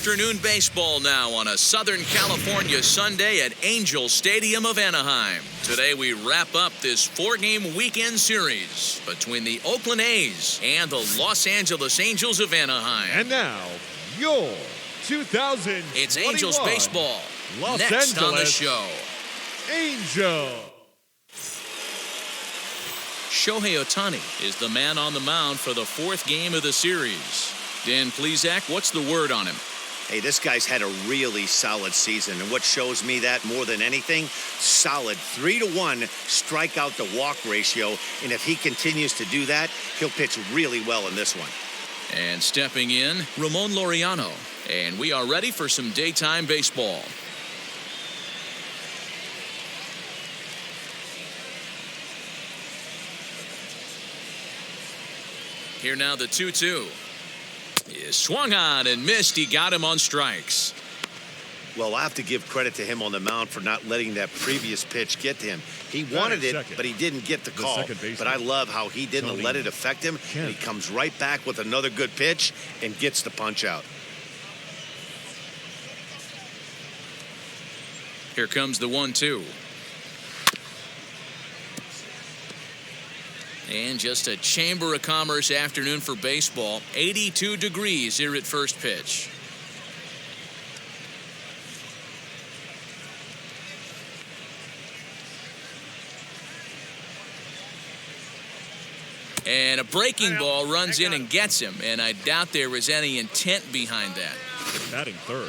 Afternoon baseball now on a Southern California Sunday at Angel Stadium of Anaheim. Today we wrap up this 4-game weekend series between the Oakland A's and the Los Angeles Angels of Anaheim. And now, your 2021 It's Angels baseball. Los Next Angeles on the show. Angel. Shohei Ohtani is the man on the mound for the 4th game of the series. Dan Plesac, what's the word on him? Hey, this guy's had a really solid season, and what shows me that more than anything, solid 3-to-1 strikeout to walk ratio, and if he continues to do that, he'll pitch really well in this one. And stepping in, Ramon Laureano, and we are ready for some daytime baseball. Here now the 2-2. Is swung on and missed. He got him on strikes. Well, I have to give credit to him on the mound for not letting that previous pitch get to him. He wanted it, but he didn't get the call. But I love how he didn't let it affect him. And he comes right back with another good pitch and gets the punch out. Here comes the 1-2. And just a Chamber of Commerce afternoon for baseball. 82 degrees here at first pitch. And a breaking ball runs in and gets him. And I doubt there was any intent behind that. Batting third.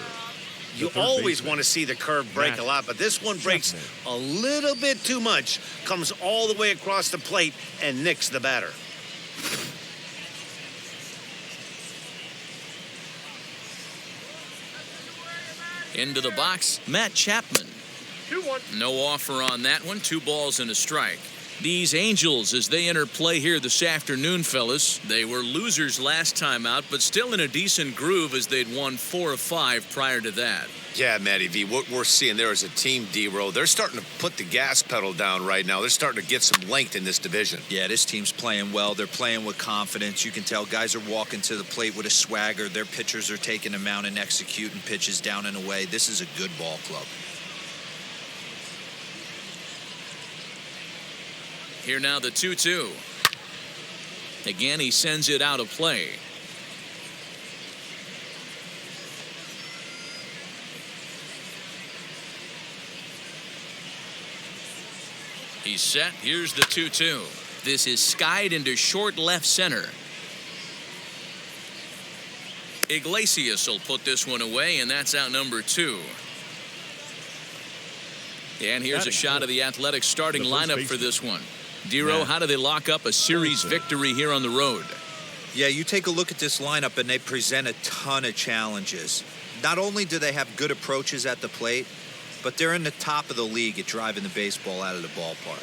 You always want to see the curve break a lot, but this one breaks a little bit too much, comes all the way across the plate and nicks the batter. Into the box, Matt Chapman. 2-1. No offer on that one. 2 balls and a strike. These Angels, as they enter play here this afternoon, fellas, they were losers last time out, but still in a decent groove as they'd won 4 of 5 prior to that. Yeah, Matty V, what we're seeing there is a team, D-Row. They're starting to put the gas pedal down right now. They're starting to get some length in this division. Yeah, this team's playing well. They're playing with confidence. You can tell guys are walking to the plate with a swagger. Their pitchers are taking them out and executing pitches down and away. This is a good ball club. Here now the 2-2. Again, he sends it out of play. He's set. Here's the 2-2. This is skied into short left center. Iglesias will put this one away, and that's out number 2. And here's a shot of the Athletics starting lineup for this one. Dero, how do they lock up a series victory here on the road? Yeah, you take a look at this lineup, and they present a ton of challenges. Not only do they have good approaches at the plate, but they're in the top of the league at driving the baseball out of the ballpark.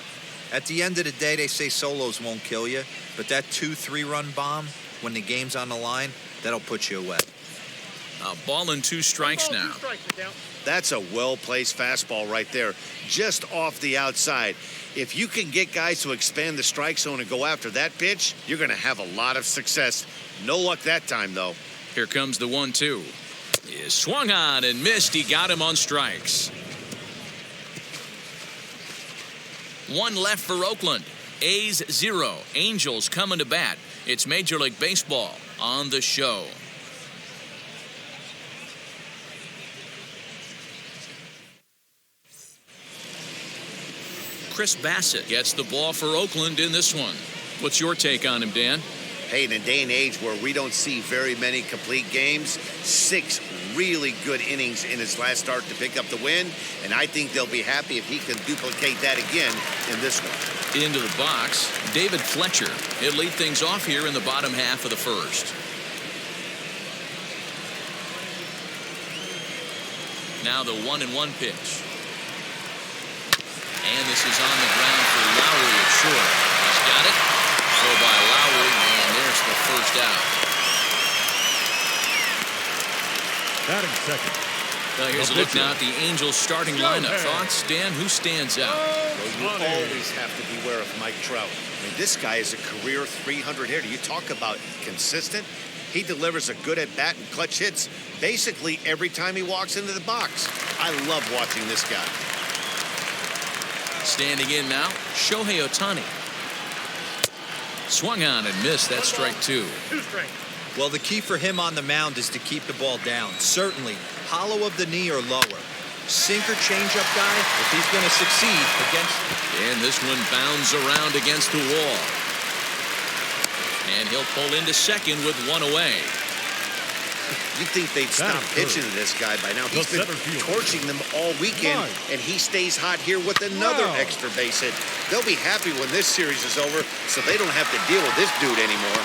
At the end of the day, they say solos won't kill you, but that 2-3 run bomb, when the game's on the line, that'll put you away. A ball and 2 strikes now. That's a well-placed fastball right there, just off the outside. If you can get guys to expand the strike zone and go after that pitch, you're going to have a lot of success. No luck that time, though. Here comes the 1-2. Is swung on and missed. He got him on strikes. 1 left for Oakland. A's 0. Angels coming to bat. It's Major League Baseball on the show. Chris Bassett gets the ball for Oakland in this one. What's your take on him, Dan? Hey, in a day and age where we don't see very many complete games, 6 really good innings in his last start to pick up the win, and I think they'll be happy if he can duplicate that again in this one. Into the box, David Fletcher. He'll lead things off here in the bottom half of the first. Now the 1-1 pitch. And this is on the ground for Lowry at short. He's got it. Throw by Lowry, and there's the first out. Batting second. Well, here's a look now at the Angels starting lineup. Thoughts, Dan? Who stands out? Well, you always have to beware of Mike Trout. I mean, this guy is a career 300 hitter. You talk about consistent. He delivers a good at-bat and clutch hits basically every time he walks into the box. I love watching this guy. Standing in now, Shohei Ohtani. Swung on and missed. That's strike 2. Well, the key for him on the mound is to keep the ball down. Certainly, hollow of the knee or lower. Sinker changeup guy, if he's going to succeed against... And this one bounds around against the wall. And he'll pull into second with one away. You'd think they'd stop pitching to this guy by now. He's been torching them all weekend, and he stays hot here with another extra base hit. They'll be happy when this series is over, so they don't have to deal with this dude anymore.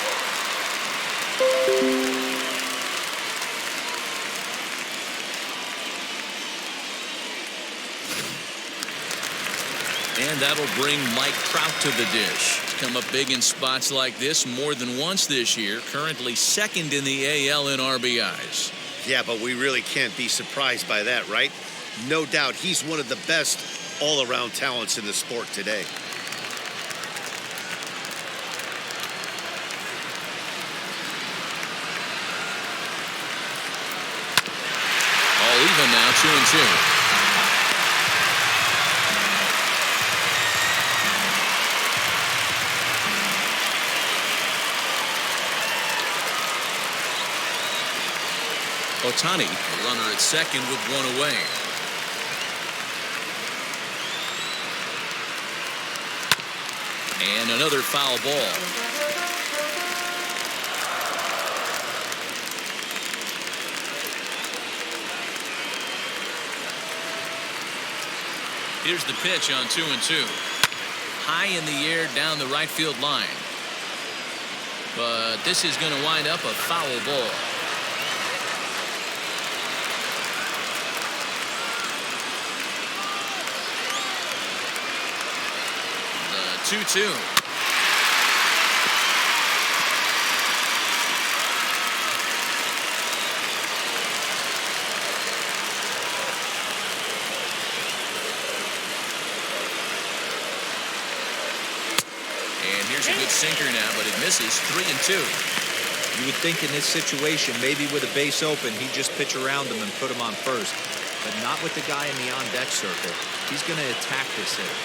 And that'll bring Mike Trout to the dish. He's come up big in spots like this more than once this year. Currently second in the AL in RBIs. Yeah, but we really can't be surprised by that, right? No doubt he's one of the best all-around talents in the sport today. All even now, 2-2. Ohtani, a runner at second with one away. And another foul ball. Here's the pitch on 2-2. High in the air down the right field line. But this is going to wind up a foul ball. The 2-2. And here's a good sinker now, but it misses. 3-2. You would think in this situation, maybe with a base open, he'd just pitch around him and put him on first. But not with the guy in the on-deck circle. He's going to attack this hitter.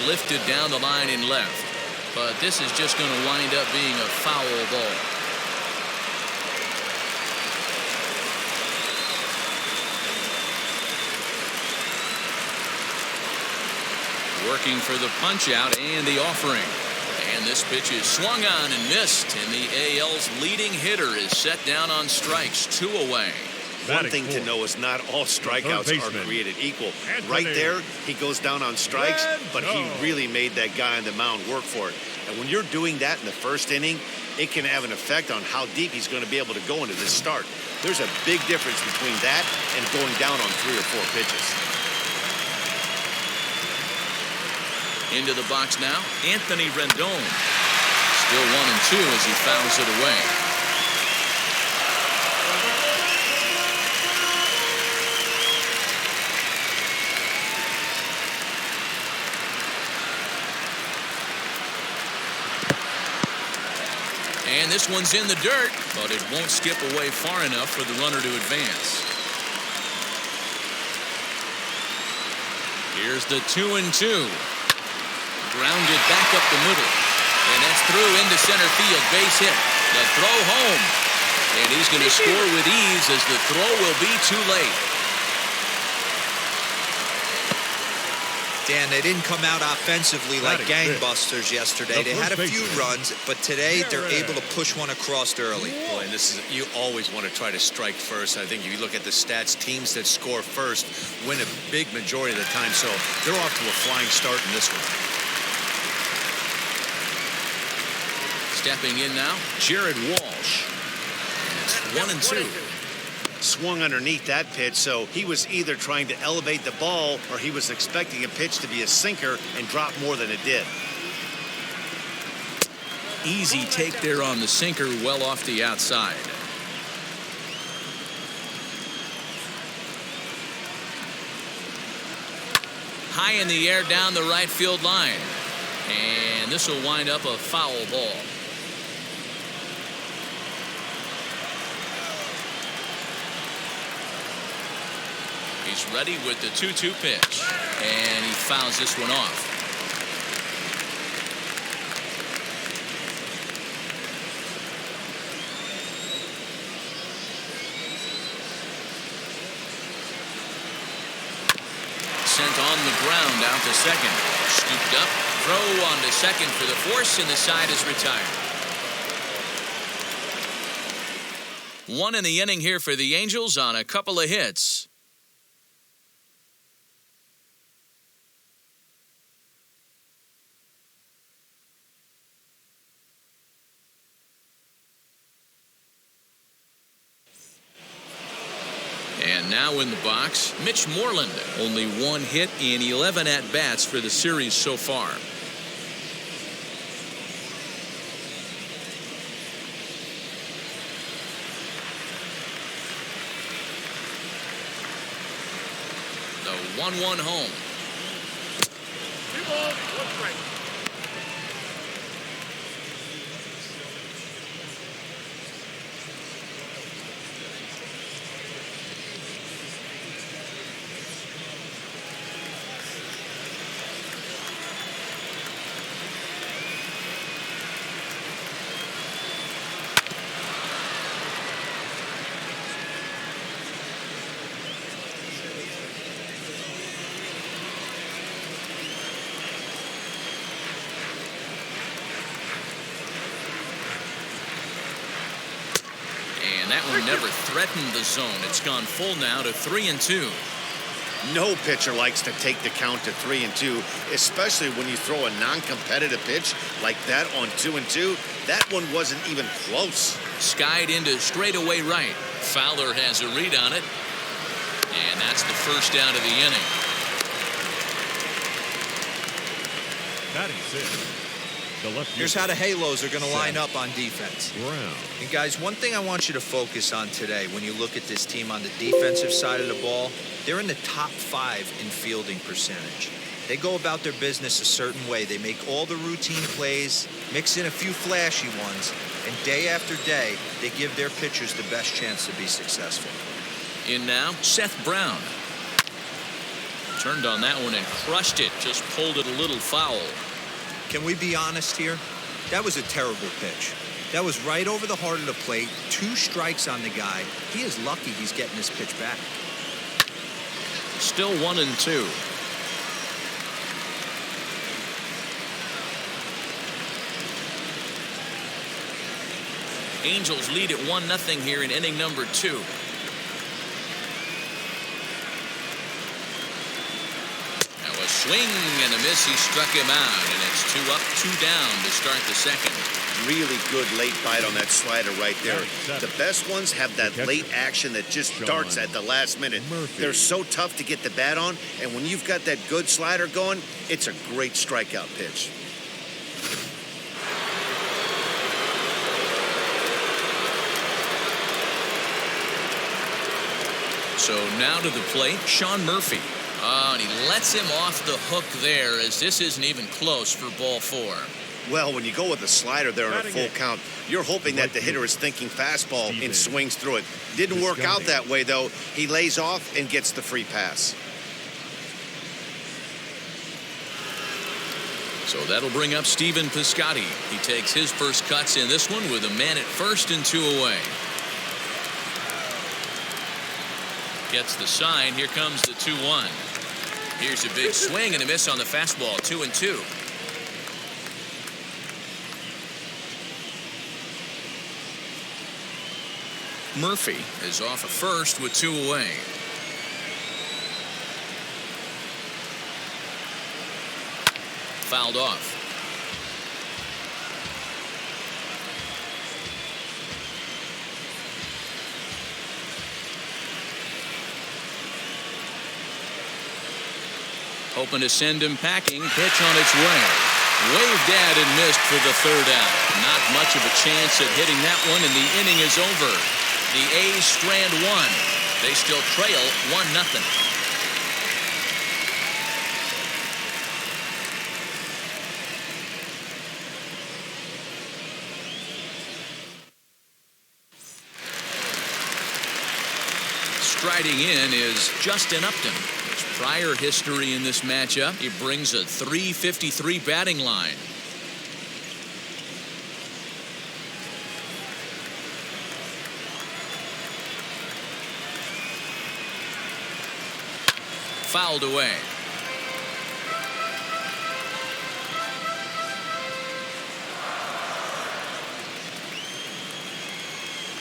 Lifted down the line in left, but this is just going to wind up being a foul ball. Working for the punch out and the offering, and this pitch is swung on and missed, and the AL's leading hitter is set down on strikes, 2 away. One thing to know is not all strikeouts are created equal. Right there, he goes down on strikes, but he really made that guy on the mound work for it. And when you're doing that in the first inning, it can have an effect on how deep he's going to be able to go into this start. There's a big difference between that and going down on 3 or 4 pitches. Into the box now, Anthony Rendon. Still 1-2 as he fouls it away. And this one's in the dirt, but it won't skip away far enough for the runner to advance. Here's the 2-2. Grounded back up the middle. And that's through into center field. Base hit. The throw home. And he's going to score with ease as the throw will be too late. Dan, they didn't come out offensively like gangbusters yesterday. They had a few runs, but today they're able to push one across early. Boy, and this is, you always want to try to strike first. I think if you look at the stats, teams that score first win a big majority of the time. So they're off to a flying start in this one. Stepping in now, Jared Walsh. It's 1-2. Swung underneath that pitch, so he was either trying to elevate the ball or he was expecting a pitch to be a sinker and drop more than it did. Easy take there on the sinker, well off the outside. High in the air down the right field line. And this will wind up a foul ball. He's ready with the 2-2 pitch. And he fouls this one off. Sent on the ground out to second. Scooped up. Throw on to second for the force, and the side is retired. One in the inning here for the Angels on a couple of hits. And now in the box, Mitch Moreland. Only one hit in 11 at-bats for the series so far. The 1-1 home. 2 balls, 1 strike. That one never threatened the zone. It's gone full now to 3-2. No pitcher likes to take the count to 3-2, especially when you throw a non-competitive pitch like that on 2-2. That one wasn't even close. Skied into straightaway right. Fowler has a read on it. And that's the first out of the inning. Batting 6. Here's how the Halos are going to line up on defense. Brown. And guys, one thing I want you to focus on today when you look at this team on the defensive side of the ball, they're in the top 5 in fielding percentage. They go about their business a certain way. They make all the routine plays, mix in a few flashy ones, and day after day, they give their pitchers the best chance to be successful. In now, Seth Brown. Turned on that one and crushed it. Just pulled it a little foul. Can we be honest here? That was a terrible pitch. That was right over the heart of the plate. 2 strikes on the guy. He is lucky he's getting this pitch back. Still 1-2. Angels lead at 1-0 here in inning number 2. A swing and a miss. He struck him out, and it's 2 up, 2 down to start the second. Really good late bite on that slider right there. The best ones have that late action that just starts at the last minute. They're so tough to get the bat on, and when you've got that good slider going, it's a great strikeout pitch. So now to the plate, Sean Murphy. Oh, and he lets him off the hook there, as this isn't even close for ball 4. Well, when you go with a slider there in a full count, you're hoping that the hitter is thinking fastball and swings through it. Didn't work out that way, though. He lays off and gets the free pass. So that'll bring up Stephen Piscotty. He takes his first cuts in this one with a man at first and 2 away. Gets the sign. Here comes the 2-1. Here's a big swing and a miss on the fastball. 2-2. Murphy is off at first with 2 away. Fouled off. Hoping to send him packing. Pitch on its way. Waved at and missed for the 3rd out. Not much of a chance at hitting that one, and the inning is over. The A's strand 1. They still trail 1-0. Striding in is Justin Upton. His prior history in this matchup, he brings a .353 batting line. Fouled away.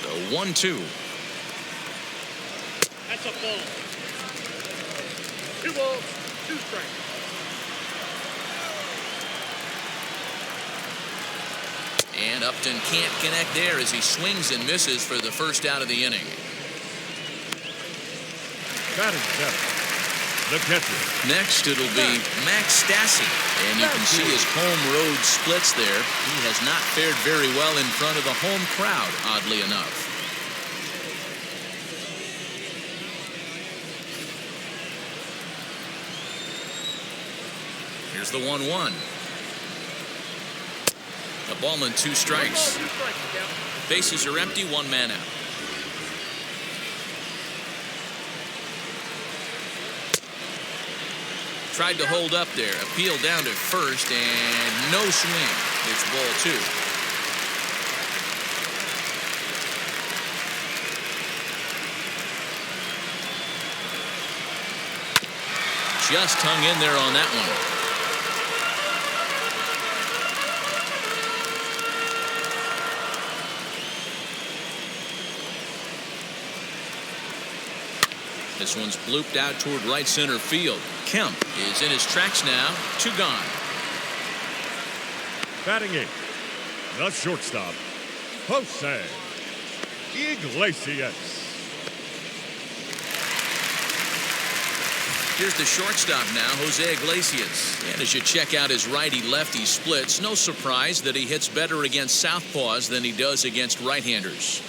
The 1-2. That's a ball. 2 balls, 2 strikes. And Upton can't connect there as he swings and misses for the first out of the inning. Batting 7, the catcher. Next, it'll be Max Stassi. And you can see his home road splits there. He has not fared very well in front of the home crowd, oddly enough. Here's the 1-1. A ball and 2 strikes. Bases are empty, 1 man out. Tried to hold up there. Appeal down to first and no swing. It's ball 2. Just hung in there on that one. This one's blooped out toward right center field. Kemp is in his tracks now. 2 gone. Batting 8, the shortstop, Jose Iglesias. Here's the shortstop now, Jose Iglesias. And as you check out his righty-lefty splits, no surprise that he hits better against southpaws than he does against right-handers.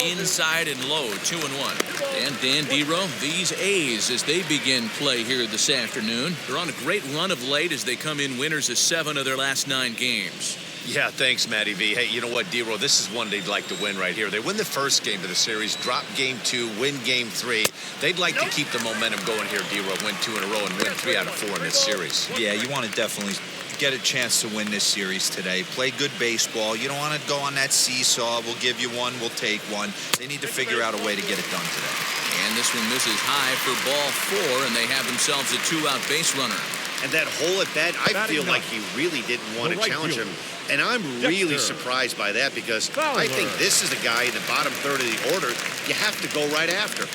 Inside and low, 2-1. And Dan Dero, these A's as they begin play here this afternoon. They're on a great run of late as they come in winners of 7 of their last 9 games. Yeah, thanks, Matty V. Hey, you know what, Dero, this is one they'd like to win right here. They win the first game of the series, drop game 2, win game 3. They'd like to keep the momentum going here, Dero, win 2 in a row and win 3 out of 4 in this series. Yeah, you want to definitely get a chance to win this series today. Play good baseball. You don't want to go on that seesaw. We'll give you 1, we'll take 1. They need to figure out a way to get it done today. And this one misses high for ball 4, and they have themselves a 2-out base runner. And that hole at bat, I feel like he really didn't want to challenge him. And I'm really surprised by that because I think this is a guy in the bottom third of the order you have to go right after.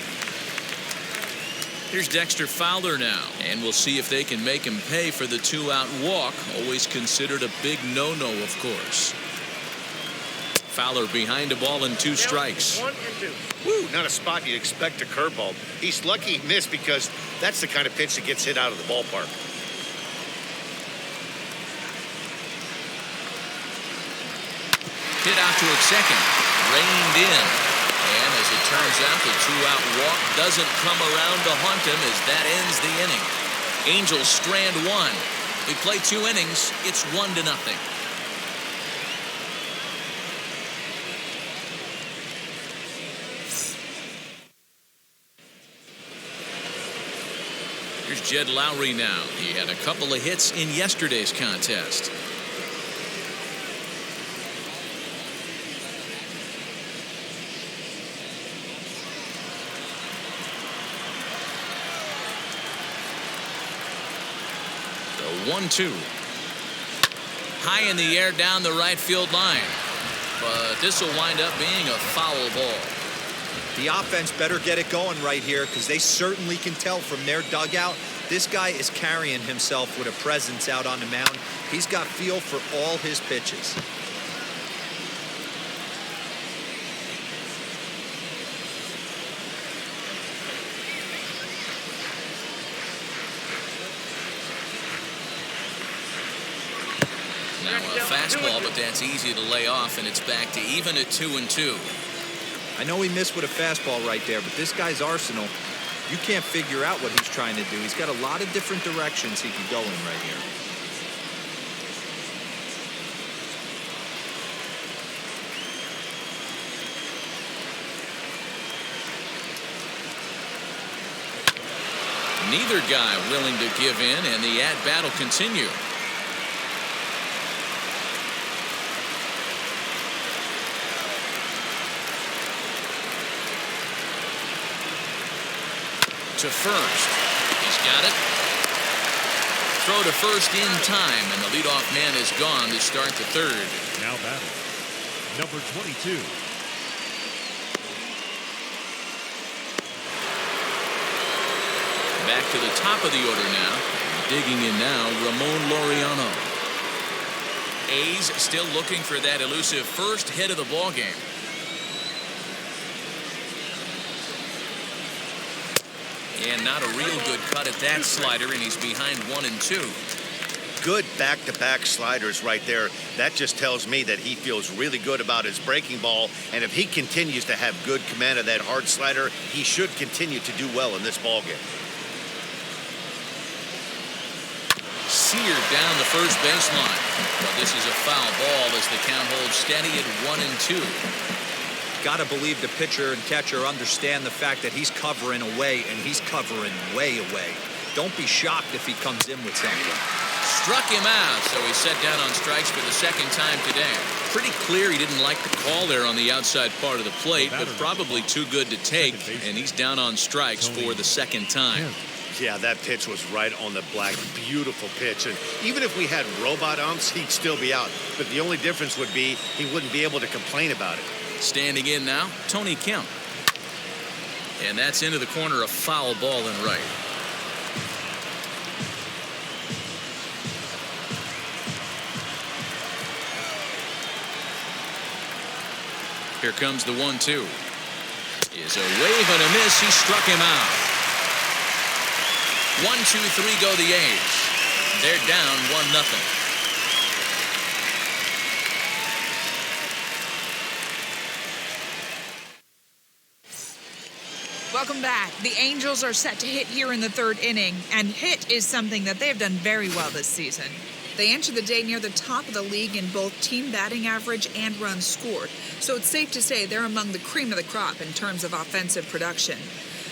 Here's Dexter Fowler now, and we'll see if they can make him pay for the 2-out walk. Always considered a big no-no, of course. Fowler behind a ball and 2 strikes. 1 and 2. Woo, not a spot you'd expect a curveball. He's lucky he missed because that's the kind of pitch that gets hit out of the ballpark. Hit out toward second. Reined in. And as it turns out, the 2-out walk doesn't come around to haunt him as that ends the inning. Angels strand 1. We play 2 innings. It's 1-0. Here's Jed Lowry now. He had a couple of hits in yesterday's contest. The 1-2. High in the air down the right field line. But this will wind up being a foul ball. The offense better get it going right here because they certainly can tell from their dugout. This guy is carrying himself with a presence out on the mound. He's got feel for all his pitches. Now a fastball, but that's easy to lay off, and it's back to even at 2-2. I know he missed with a fastball right there, but this guy's arsenal, you can't figure out what he's trying to do. He's got a lot of different directions he could go in right here. Neither guy willing to give in, and the at-bat will continue. To first. He's got it. Throw to first in time, and the leadoff man is gone to start the third. Now batting, number 22. Back to the top of the order now. Digging in now, Ramon Laureano. A's still looking for that elusive first hit of the ballgame. And not a real good cut at that slider, and he's behind 1-2. Good back-to-back sliders right there. That just tells me that he feels really good about his breaking ball, and if he continues to have good command of that hard slider, he should continue to do well in this ballgame. Seared down the first baseline. But this is a foul ball as the count holds steady at 1-2. Got to believe the pitcher and catcher understand the fact that he's covering away, and he's covering way away. Don't be shocked if he comes in with something. Struck him out, so he's set down on strikes for the second time today. Pretty clear he didn't like the call there on the outside part of the plate, but probably too good to take, and he's down on strikes for the second time. Yeah, that pitch was right on the black. Beautiful pitch. And even if we had robot umps, he'd still be out. But the only difference would be he wouldn't be able to complain about it. Standing in now, Tony Kemp. And that's into the corner, a foul ball and right. Here comes the 1-2. Is a wave and a miss. He struck him out. 1-2-3 go the A's. They're down 1-0. Welcome back. The Angels are set to hit here in the third inning, and hit is something that they have done very well this season. They entered the day near the top of the league in both team batting average and runs scored, so it's safe to say they're among the cream of the crop in terms of offensive production.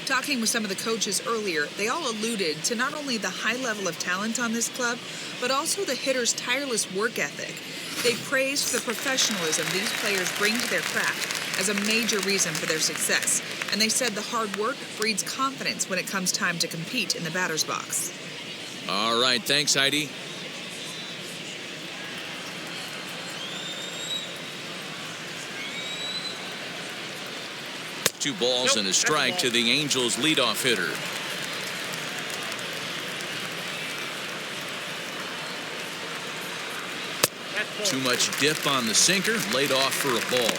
Talking with some of the coaches earlier, they all alluded to not only the high level of talent on this club, but also the hitters' tireless work ethic. They praised the professionalism these players bring to their craft as a major reason for their success, and they said the hard work breeds confidence when it comes time to compete in the batter's box. All right, thanks, Heidi. Two balls and a strike to the Angels' leadoff hitter. Too much dip on the sinker, laid off for a ball.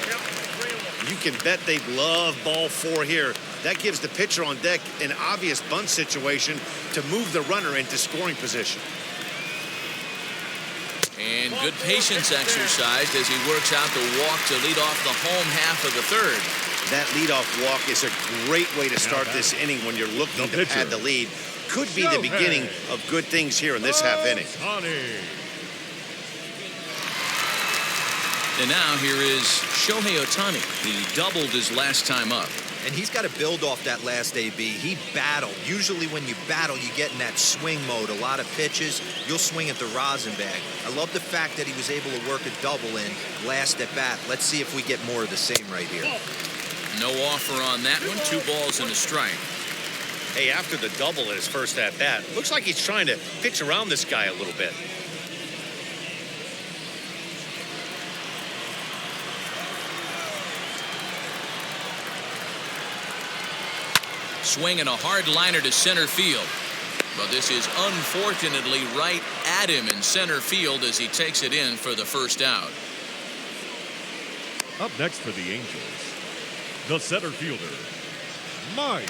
You can bet they love ball 4 here. That gives the pitcher on deck an obvious bunt situation to move the runner into scoring position. And good patience exercised as he works out the walk to lead off the home half of the third. That leadoff walk is a great way to start this inning when you're looking to pad the lead. Could be the beginning of good things here in this half inning. And now here is Shohei Ohtani. He doubled his last time up. And he's got to build off that last AB. He battled. Usually when you battle, you get in that swing mode. A lot of pitches, you'll swing at the rosin bag. I love the fact that he was able to work a double in last at bat. Let's see if we get more of the same right here. No offer on that one. 2 balls and a strike. Hey, after the double in his first at bat, looks like he's trying to pitch around this guy a little bit. Swinging a hard liner to center field. But this is unfortunately right at him in center field as he takes it in for the first out. Up next for the Angels, the center fielder, Mike.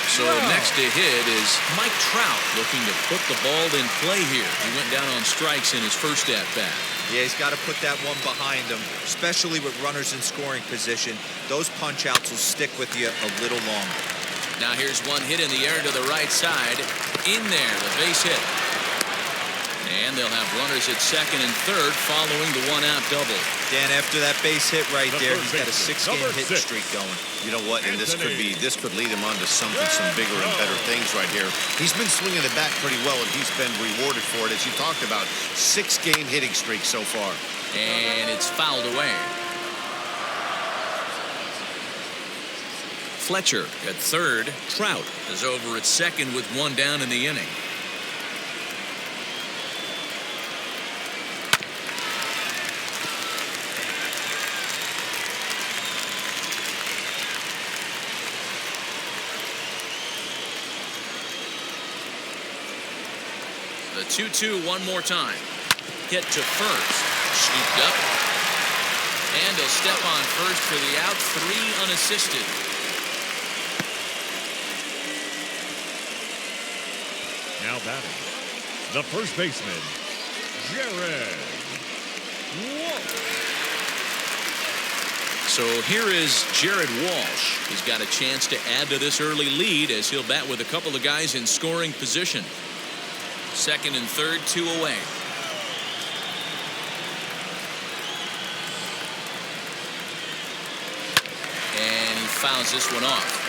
So next to hit is Mike Trout, looking to put the ball in play here. He went down on strikes in his first at-bat. Yeah, he's got to put that one behind him, especially with runners in scoring position. Those punch-outs will stick with you a little longer. Now here's one hit in the air to the right side. In there, the base hit. And they'll have runners at second and third following the one-out double. Dan, after that base hit right there, he's got a 6-game hit streak going. You know what? And this could lead him on to something, some bigger and better things right here. He's been swinging the bat pretty well, and he's been rewarded for it, as you talked about. 6-game hitting streak so far. And it's fouled away. Fletcher at third. Trout is over at second with one down in the inning. The 2-2 one more time. Hit to first. Scooped up. And he'll step on first for the out. 3 unassisted. Now batting, the first baseman, Jared Walsh. So here is Jared Walsh. He's got a chance to add to this early lead as he'll bat with a couple of guys in scoring position. Second and third, 2 away. And he fouls this one off.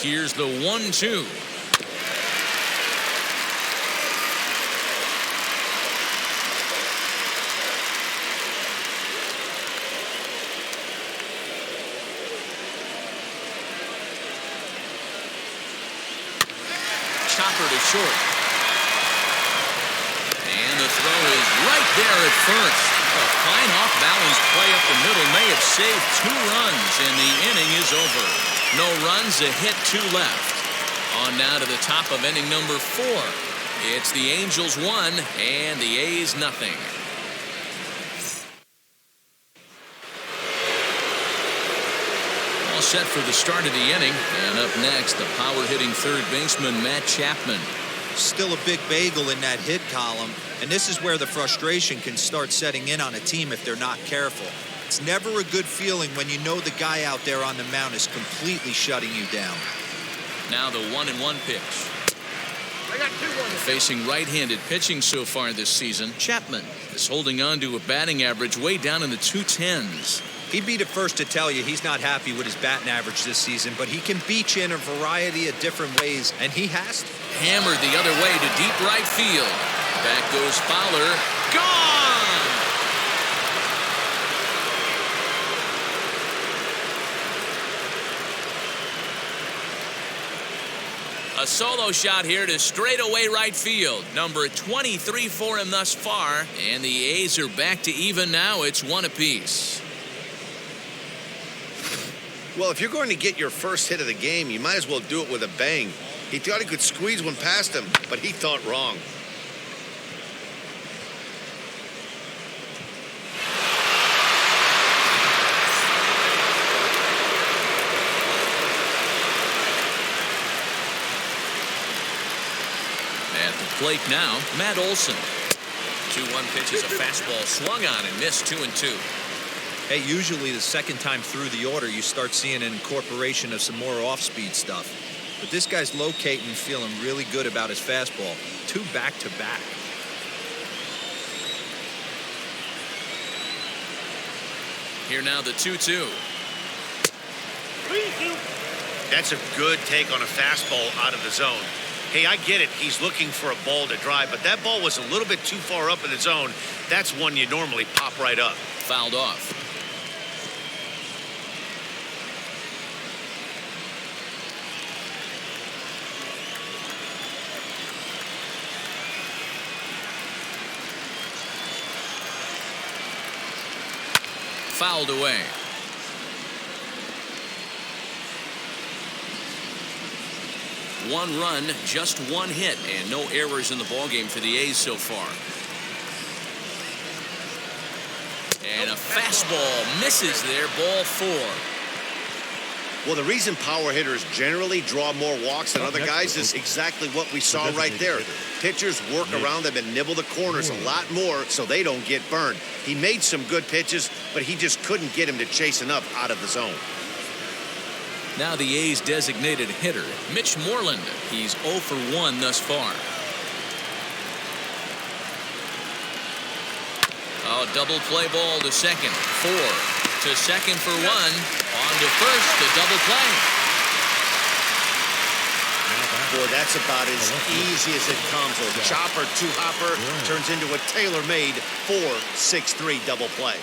Here's the 1-2. Chopper to short. And the throw is right there at first. A fine off-balance play up the middle may have saved 2 runs, and the inning is over. No runs, a hit, 2 left. On now to the top of inning number 4. It's the Angels 1 and the A's nothing. All set for the start of the inning. And up next, the power-hitting third baseman, Matt Chapman. Still a big bagel in that hit column, and this is where the frustration can start setting in on a team if they're not careful. It's never a good feeling when you know the guy out there on the mound is completely shutting you down. Now the 1-1 pitch. Facing right-handed pitching so far this season, Chapman is holding on to a batting average way down in the 210s. He'd be the first to tell you he's not happy with his batting average this season, but he can beat you in a variety of different ways, and he has to. Hammered the other way to deep right field. Back goes Fowler. Gone! A solo shot here to straightaway right field. Number 23 for him thus far. And the A's are back to even now. It's 1 apiece. Well, if you're going to get your first hit of the game, you might as well do it with a bang. He thought he could squeeze one past him, but he thought wrong. At the plate now, Matt Olson. 2-1 pitch is a fastball swung on and missed. 2-2. Hey, usually the second time through the order, you start seeing an incorporation of some more off-speed stuff. But this guy's locating and feeling really good about his fastball. 2 back-to-back. Here now the 2-2. That's a good take on a fastball out of the zone. Hey, I get it. He's looking for a ball to drive, but that ball was a little bit too far up in the zone. That's one you normally pop right up. Fouled off. Fouled away. One run, just 1 hit, and no errors in the ballgame for the A's so far. And a fastball misses there, ball 4. Well, the reason power hitters generally draw more walks than other guys is exactly what we saw right there. Pitchers work around them and nibble the corners a lot more so they don't get burned. He made some good pitches, but he just couldn't get him to chase enough out of the zone. Now the A's designated hitter, Mitch Moreland. He's 0 for 1 thus far. Oh, double play ball to second. 4 to second for 1. On to first, the double play. Boy, that's about as easy as it comes. A chopper, two-hopper turns into a tailor-made 4-6-3 double play.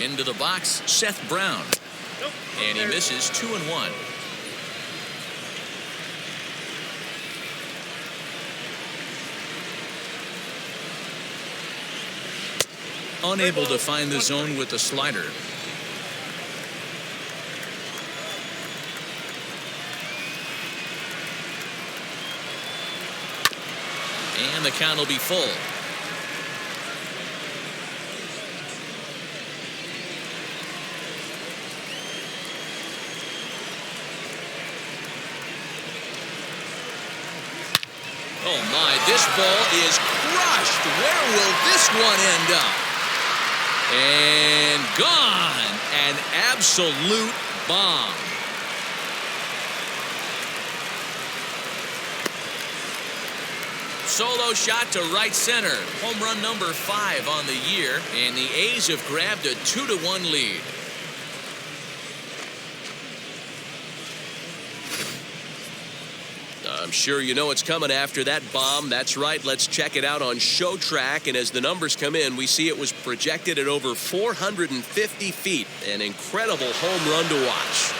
Into the box, Seth Brown. And he misses 2-1. Unable to find the zone with the slider. And the count will be full. Oh my, this ball is crushed. Where will this one end up? And gone. An absolute bomb. Solo shot to right center. Home run number 5 on the year. And the A's have grabbed a 2-1 lead. I'm sure you know what's coming after that bomb. That's right. Let's check it out on Show Track. And as the numbers come in, we see it was projected at over 450 feet. An incredible home run to watch.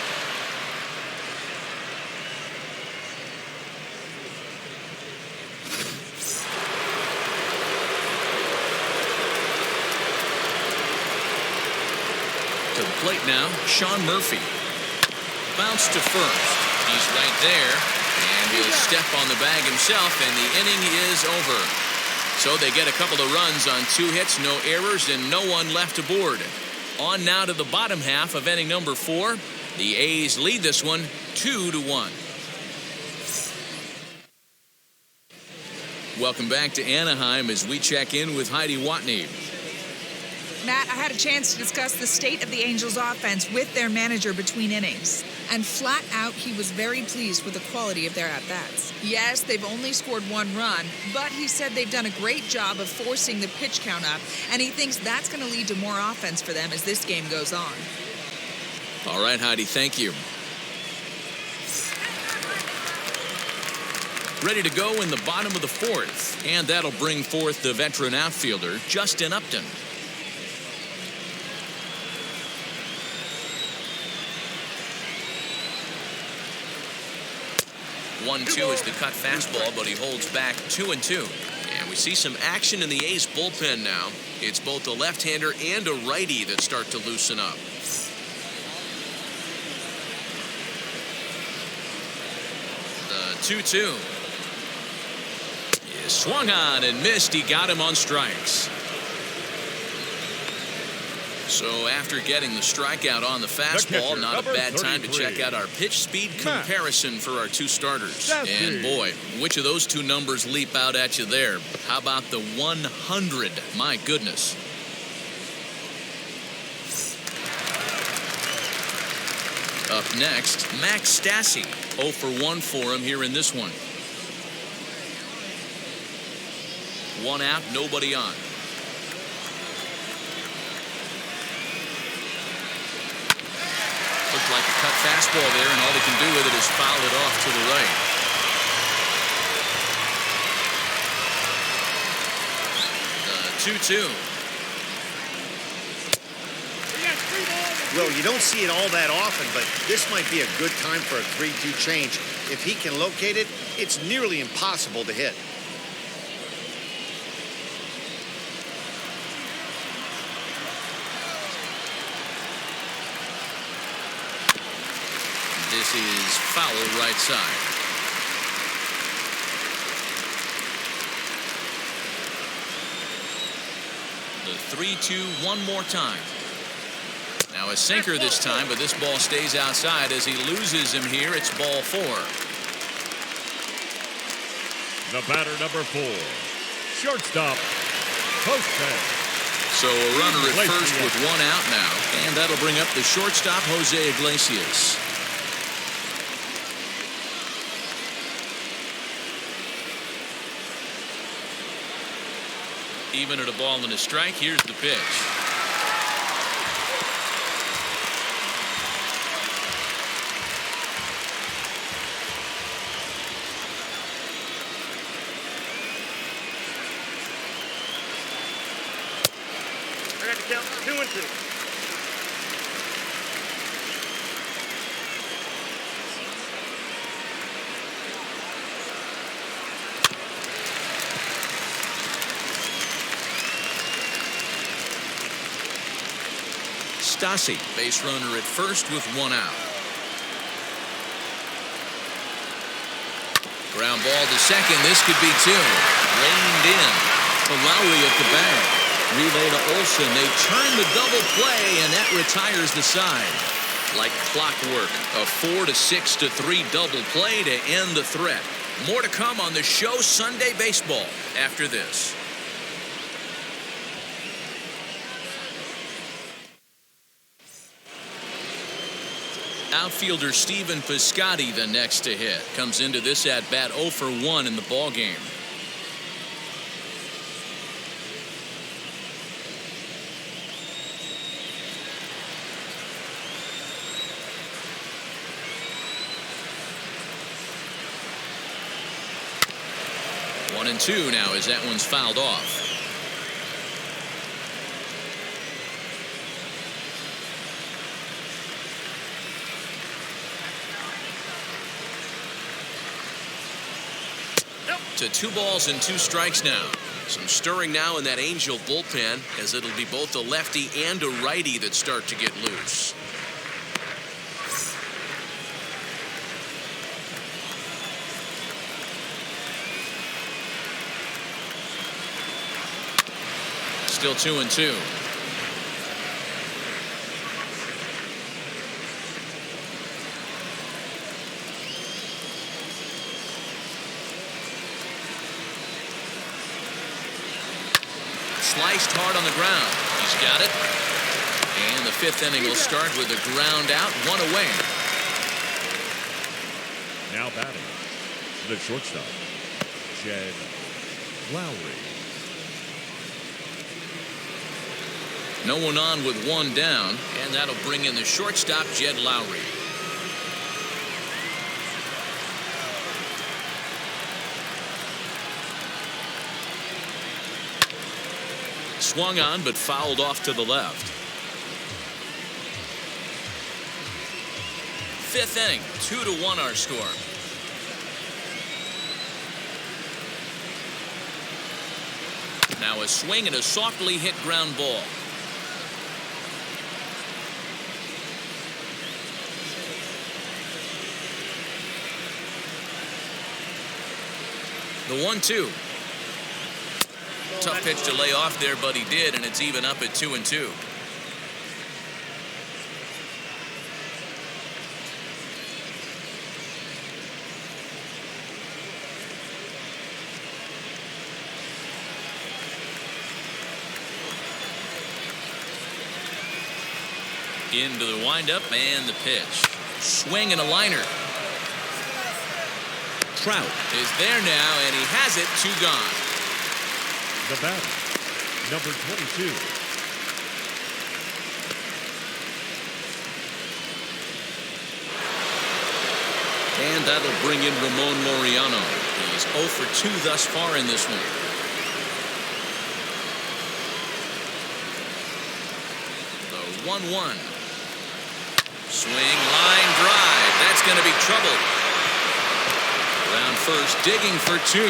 To the plate now, Sean Murphy. Bounce to first. He's right there. And he'll step on the bag himself, and the inning is over. So they get a couple of runs on 2 hits, no errors, and no one left aboard. On now to the bottom half of inning number 4. The A's lead this one 2-1. Welcome back to Anaheim as we check in with Heidi Watney. Matt, I had a chance to discuss the state of the Angels offense with their manager between innings. And flat out, he was very pleased with the quality of their at-bats. Yes, they've only scored 1 run, but he said they've done a great job of forcing the pitch count up, and he thinks that's going to lead to more offense for them as this game goes on. All right, Heidi, thank you. Ready to go in the bottom of the 4th, and that'll bring forth the veteran outfielder, Justin Upton. 1-2 is the cut fastball, but he holds back 2-2. And we see some action in the A's bullpen now. It's both a left-hander and a righty that start to loosen up. The 2-2 is swung on and missed. He got him on strikes. So after getting the strikeout on the fastball, not a bad time to check out our pitch speed comparison for our 2 starters. And boy, which of those 2 numbers leap out at you there? How about the 100? My goodness. Up next, Max Stassi. 0 for 1 for him here in this one. 1 out, nobody on. Looked like a cut fastball there, and all they can do with it is foul it off to the right. The 2-2. Well, you don't see it all that often, but this might be a good time for a 3-2 change. If he can locate it, it's nearly impossible to hit. This is foul right side. The 3-2 one more time. Now a sinker this time, but this ball stays outside as he loses him here. It's ball 4. The batter, number 4, shortstop, Jose. So a runner at first with 1 out now, and that'll bring up the shortstop, Jose Iglesias. Even at a ball and a strike, here's the pitch. I got to count 2 and 2. Stassi, base runner at first with 1 out. Ground ball to second. This could be 2. Reined in. To Lowry at the bag. Relay to Olsen. They turn the double play, and that retires the side. Like clockwork, a 4-6-3 double play to end the threat. More to come on the show Sunday Baseball after this. Outfielder Stephen Piscotty the next to hit. Comes into this at bat 0 for 1 in the ball game. One and 2 now as that one's fouled off. To 2 balls and 2 strikes now. Some stirring now in that Angel bullpen, as it'll be both a lefty and a righty that start to get loose. Still 2 and 2. Sliced hard on the ground. He's got it. And the 5th inning will start with a ground out, 1 away. Now batting, the shortstop, Jed Lowry. No one on with 1 down, and that'll bring in the shortstop, Jed Lowry. Swung on, but fouled off to the left. 5th inning, 2-1 our score. Now a swing and a softly hit ground ball. The 1-2. Tough pitch to lay off there, but he did, and it's even up at 2 and 2. Into the windup and the pitch. Swing and a liner. Trout is there now, and he has it. 2 gone. The batter, number 22. And that'll bring in Ramon Laureano. He's 0 for 2 thus far in this one. The 1-1. Swing, line drive. That's going to be trouble. Around first, digging for 2.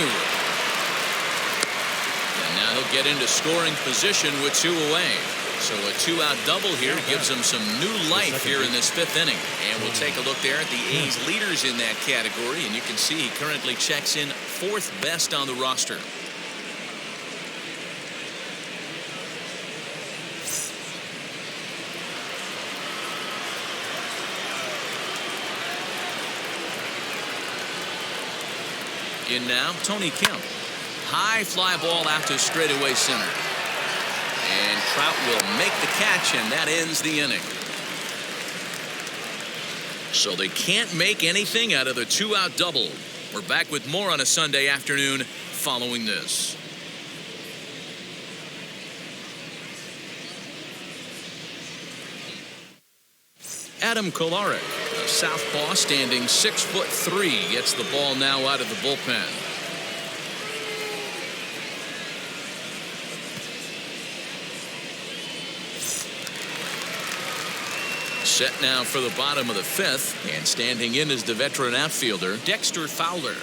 And now he'll get into scoring position with 2 away. So a 2-out double here gives him some new life here in this 5th inning. And we'll take a look there at the A's leaders in that category. And you can see he currently checks in 4th best on the roster. In now, Tony Kemp. High fly ball out to straightaway center. And Trout will make the catch, and that ends the inning. So they can't make anything out of the 2-out double. We're back with more on a Sunday afternoon following this. Adam Kolarek, a southpaw standing 6'3", gets the ball now out of the bullpen. Set now for the bottom of the 5th, and standing in is the veteran outfielder, Dexter Fowler.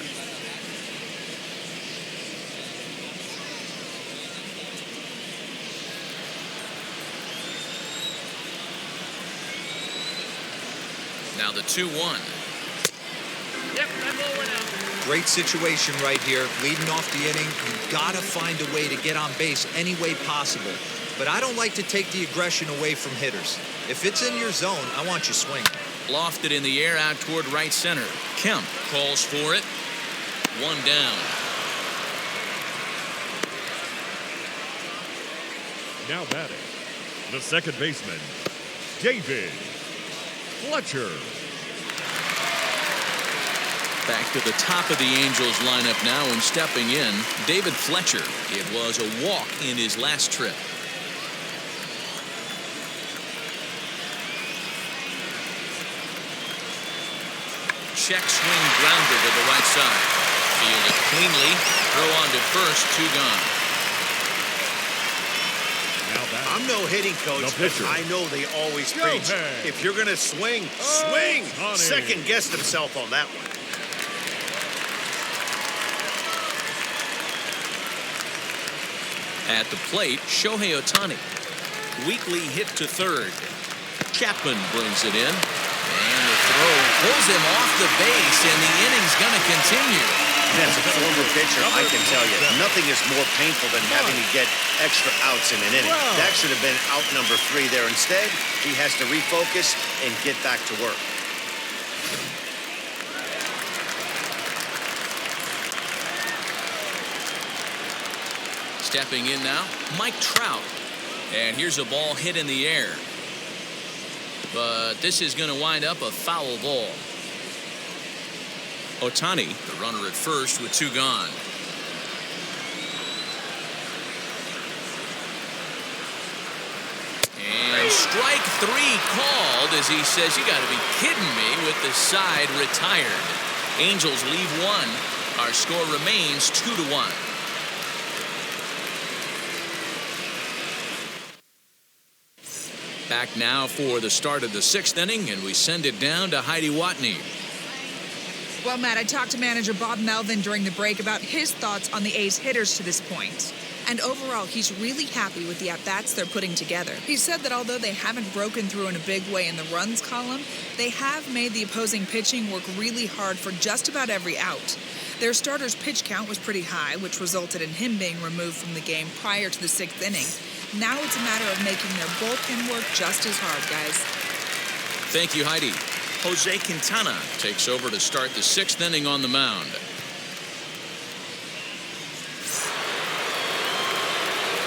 Now the 2-1. Yep, that ball went out. Great situation right here. Leading off the inning, you've got to find a way to get on base any way possible. But I don't like to take the aggression away from hitters. If it's in your zone, I want you swinging. Lofted in the air out toward right center. Kemp calls for it. 1 down. Now batting, the second baseman, David Fletcher. Back to the top of the Angels lineup now, and stepping in, David Fletcher. It was a walk in his last trip. Check swing grounder to the right side. Field it cleanly. Throw on to first. 2 gone. I'm no hitting coach, but I know they always preach, if you're going to swing, swing. Second guessed himself on that one. At the plate, Shohei Ohtani. Weakly hit to third. Chapman brings it in. And the throw pulls him off the base, and the inning's going to continue. As a former pitcher, I can tell you, nothing is more painful than having to get extra outs in an inning. That should have been out number 3 there. Instead, he has to refocus and get back to work. Stepping in now, Mike Trout. And here's a ball hit in the air. But this is going to wind up a foul ball. Ohtani, the runner at first with 2 gone. And strike 3 called as he says, you got to be kidding me, with the side retired. Angels leave 1. Our score remains 2-1. Back now for the start of the 6th inning, and we send it down to Heidi Watney. Well, Matt, I talked to manager Bob Melvin during the break about his thoughts on the A's hitters to this point. And overall, he's really happy with the at-bats they're putting together. He said that although they haven't broken through in a big way in the runs column, they have made the opposing pitching work really hard for just about every out. Their starter's pitch count was pretty high, which resulted in him being removed from the game prior to the 6th inning. Now it's a matter of making their bullpen work just as hard, guys. Thank you, Heidi. Jose Quintana takes over to start the 6th inning on the mound.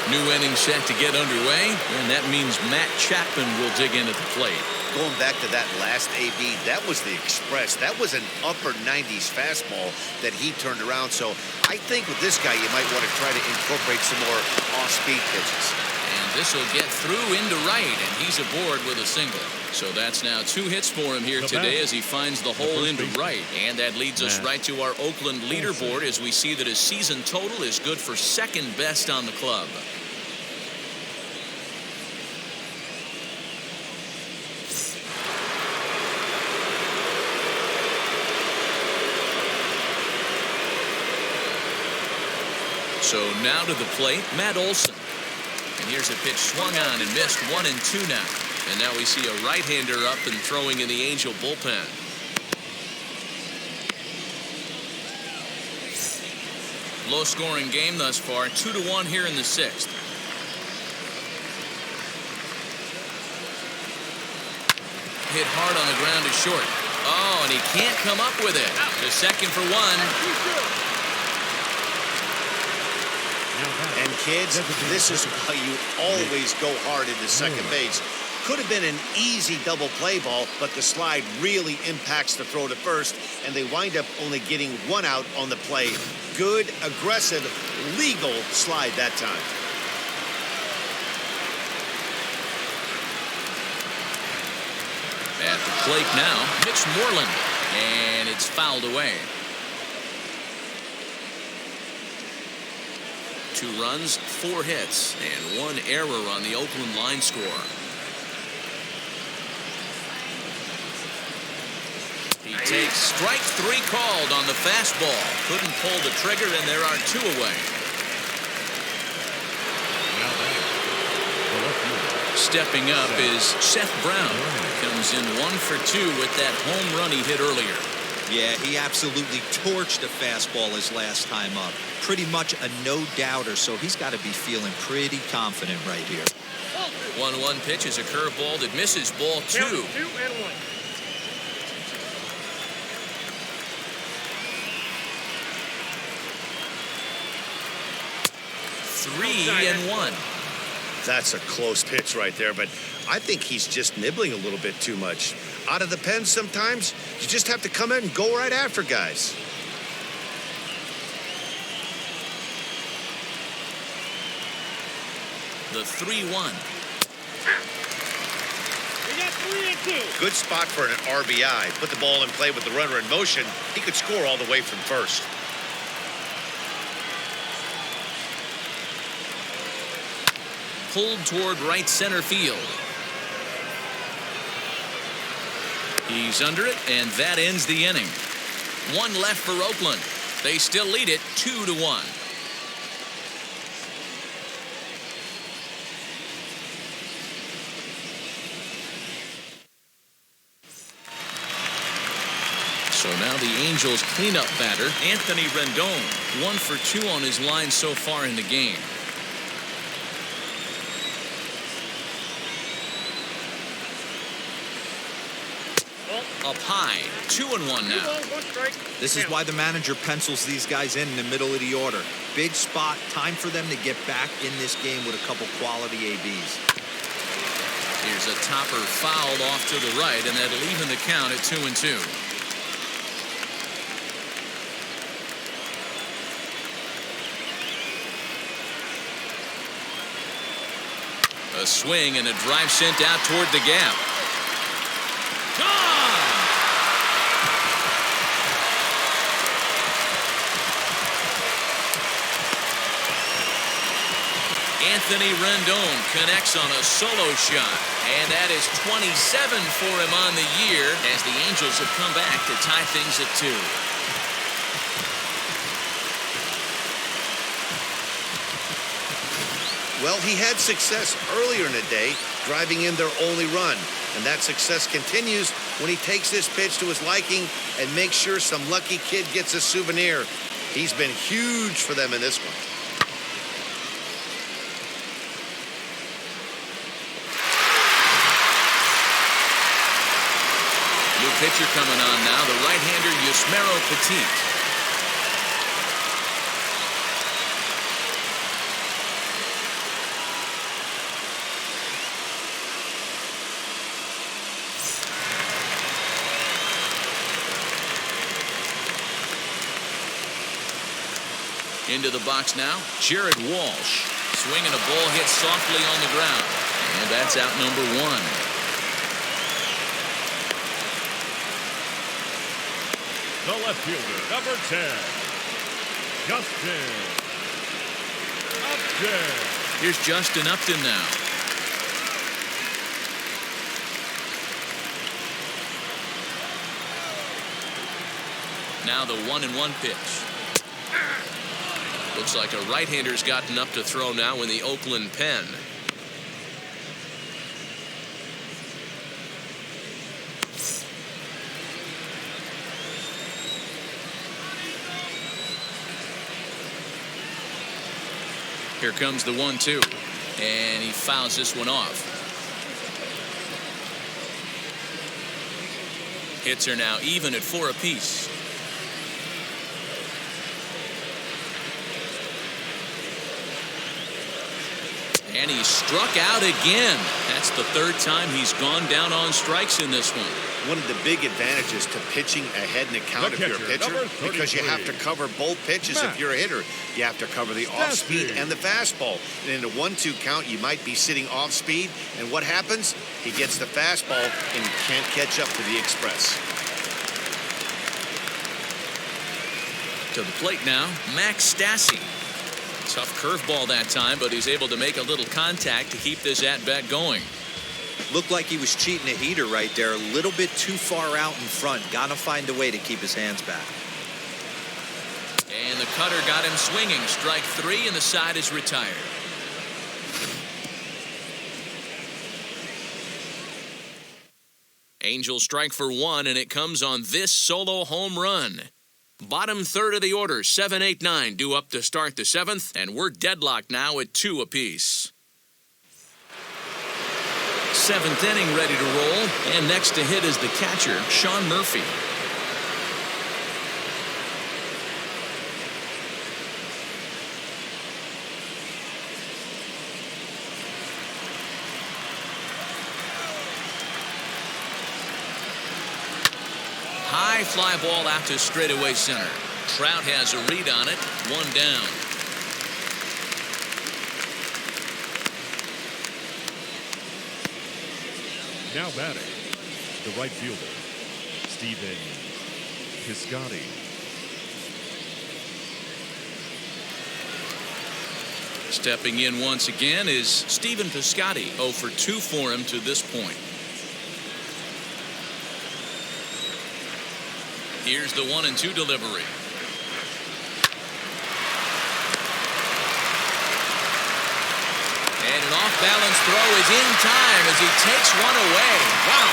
New inning set to get underway, and that means Matt Chapman will dig in at the plate. Going back to that last AB, that was the express. That was an upper 90s fastball that he turned around. So I think with this guy, you might want to try to incorporate some more off-speed pitches. And this will get through into right, and he's aboard with a single. So that's now 2 hits for him here today as he finds the hole into right. And that leads us right to our Oakland leaderboard as we see that his season total is good for 2nd best on the club. So now to the plate, Matt Olson. And here's a pitch swung on and missed. 1-2 now. And now we see a right-hander up and throwing in the Angel bullpen. Low-scoring game thus far. 2-1 here in the 6th. Hit hard on the ground to short. Oh, and he can't come up with it. To second for 1. kids, this is why you always go hard into second base. Could have been an easy double play ball, but the slide really impacts the throw to first, and they wind up only getting one out on the play. Good, aggressive, legal slide that time. At the plate now, Mitch Moreland, and it's fouled away. 2 runs, 4 hits, and 1 error on the Oakland line score. He takes strike 3 called on the fastball. Couldn't pull the trigger, and there are 2 away. Stepping up is Seth Brown. Comes in 1 for 2 with that home run he hit earlier. Yeah, he absolutely torched the fastball his last time up. Pretty much a no-doubter, so he's got to be feeling pretty confident right here. 1-1 pitch is a curveball that misses, ball 2. 2-1. 3-1. That's a close pitch right there, but I think he's just nibbling a little bit too much. Out of the pen sometimes, you just have to come in and go right after guys. The 3-1. We got 3-2. Good spot for an RBI. Put the ball in play with the runner in motion. He could score all the way from first. Pulled toward right center field. He's under it, and that ends the inning. 1 left for Oakland. They still lead it 2-1. So now the Angels cleanup batter, Anthony Rendon, 1 for 2 on his line so far in the game. Up high, 2-1 now. This is why the manager pencils these guys in the middle of the order. Big spot, time for them to get back in this game with a couple quality ABs. Here's a topper fouled off to the right, and that'll even the count at 2-2. A swing and a drive sent out toward the gap. Gone! Anthony Rendon connects on a solo shot, and that is 27 for him on the year as the Angels have come back to tie things at 2. Well, he had success earlier in the day, driving in their only run. And that success continues when he takes this pitch to his liking and makes sure some lucky kid gets a souvenir. He's been huge for them in this one. New pitcher coming on now, the right-hander Yusmeiro Petit. Into the box now, Jared Walsh. Swinging a ball hit softly on the ground. And that's out number 1. The left fielder, number 10, Justin Upton. Here's Justin Upton now. Now the 1-1 pitch. Looks like a right-hander's gotten up to throw now in the Oakland pen. Here comes the 1-2, and he fouls this one off. Hits are now even at 4 apiece. And he struck out again. That's the third time he's gone down on strikes in this one. One of the big advantages to pitching ahead in the count if you're a pitcher, because you have to cover both pitches. If you're a hitter, you have to cover the off-speed and the fastball. And in a 1-2 count, you might be sitting off-speed, and what happens? He gets the fastball, and you can't catch up to the express. To the plate now, Max Stassi. Tough curveball that time, but he's able to make a little contact to keep this at-bat going. Looked like he was cheating a heater right there, a little bit too far out in front. Gotta find a way to keep his hands back. And the cutter got him swinging. Strike 3, and the side is retired. Angels strike for 1, and it comes on this solo home run. Bottom third of the order, 7, 8, 9 due up to start the 7th, and we're deadlocked now at 2 apiece. 7th inning ready to roll, and next to hit is the catcher, Sean Murphy. High fly ball out to straightaway center. Trout has a read on it, 1 down. Now batting, the right fielder, Stephen Piscotty. Stepping in once again is Stephen Piscotty, 0 for 2 for him to this point. Here's the 1-2 delivery. And an off-balance throw is in time as he takes one away. Wow.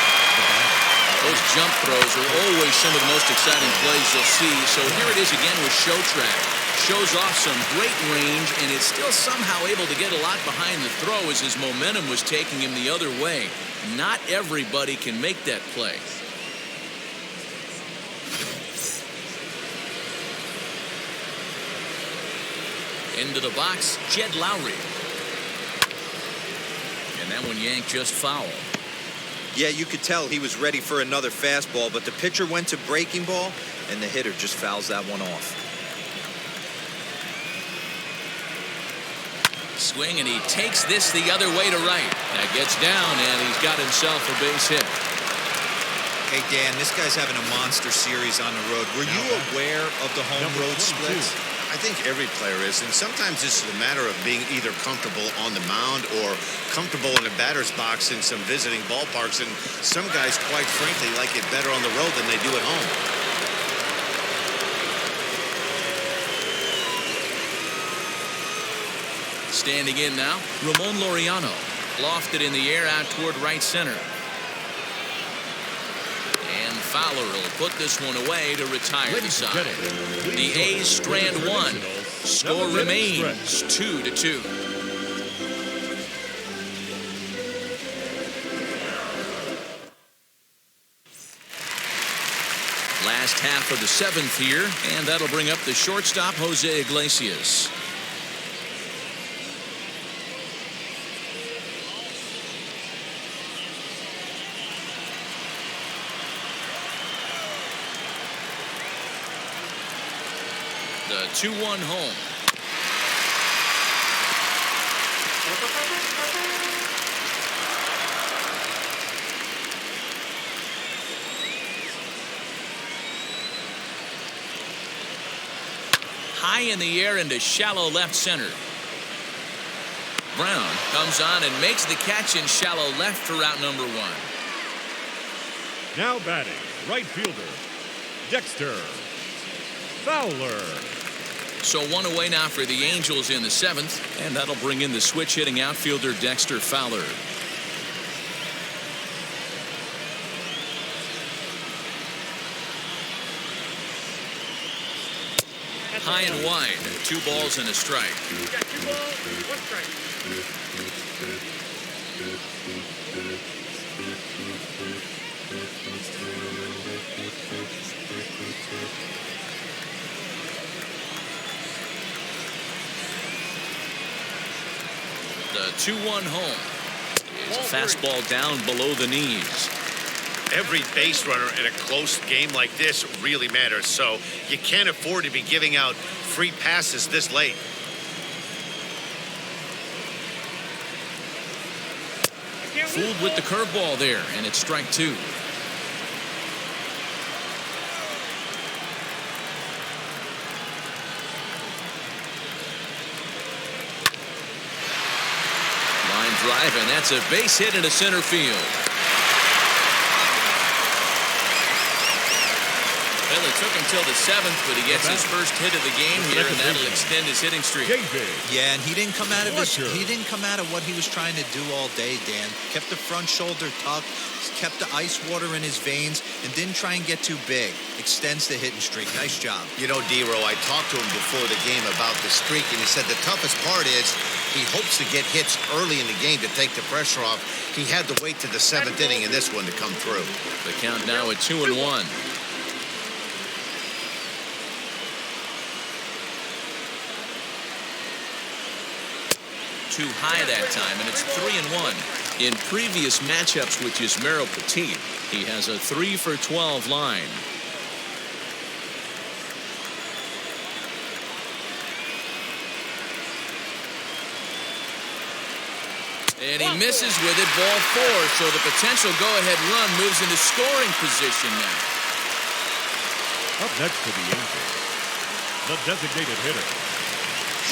Those jump throws are always some of the most exciting plays you'll see. So here it is again with Show Track. Shows off some great range, and is still somehow able to get a lot behind the throw as his momentum was taking him the other way. Not everybody can make that play. Into the box, Jed Lowry. And that one yanked just foul. Yeah, you could tell he was ready for another fastball, but the pitcher went to breaking ball, and the hitter just fouls that one off. Swing, and he takes this the other way to right. That gets down, and he's got himself a base hit. Hey, Dan, this guy's having a monster series on the road. Were you aware of the home-road splits? I think every player is, and sometimes it's a matter of being either comfortable on the mound or comfortable in a batter's box in some visiting ballparks, and some guys, quite frankly, like it better on the road than they do at home. Standing in now, Ramon Laureano. Lofted in the air out toward right center. And Fowler will put this one away to retire the side. The A's strand 1. Score remains 2-2. Last half of the 7th here, and that'll bring up the shortstop, Jose Iglesias. The 2-1 home. High in the air into shallow left center. Brown comes on and makes the catch in shallow left for out number 1. Now batting, right fielder, Dexter Fowler. So 1 away now for the Angels in the 7th, and that'll bring in the switch hitting outfielder Dexter Fowler. High and wide, 2 balls and a strike. You got 2 balls, 1 strike. The 2-1 home. It's a fastball down below the knees. Every base runner in a close game like this really matters, so you can't afford to be giving out free passes this late. Fooled with the curveball there, and it's strike 2. Line drive, and that's a base hit into center field. Well, it took him till the 7th, but he gets his first hit of the game here, and that'll extend his hitting streak. Yeah, and he didn't come out of what he was trying to do all day, Dan. Kept the front shoulder tucked, kept the ice water in his veins, and didn't try and get too big. Extends the hitting streak. Nice job. You know, D-Row, I talked to him before the game about the streak, and he said the toughest part is he hopes to get hits early in the game to take the pressure off. He had to wait to the 7th inning in this one to come through. The count now at 2-1. Too high that time, and it's 3-1. In previous matchups with Yusmeiro Petit, he has a 3-for-12 line. And he misses with it, ball 4, so the potential go-ahead run moves into scoring position now. Up next to the Angels, the designated hitter,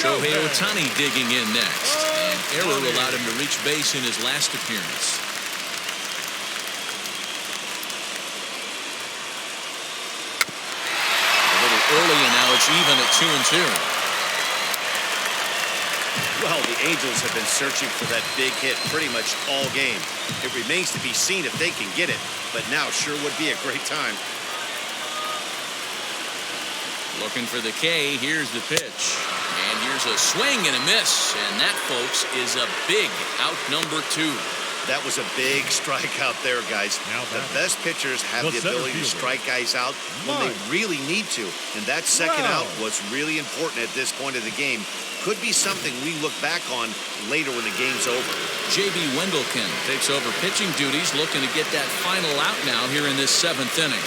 Shohei Ohtani digging in next. An error allowed him to reach base in his last appearance. A little early, and now it's even at 2-2. Well, the Angels have been searching for that big hit pretty much all game. It remains to be seen if they can get it, but now sure would be a great time. Looking for the K. Here's the pitch. And here's a swing and a miss. And that, folks, is a big out number 2. That was a big strikeout there, guys. The best pitchers have the ability to strike guys out when they really need to. And that second out was really important at this point of the game. Could be something we look back on later when the game's over. J.B. Wendelken takes over pitching duties, looking to get that final out now here in this 7th inning.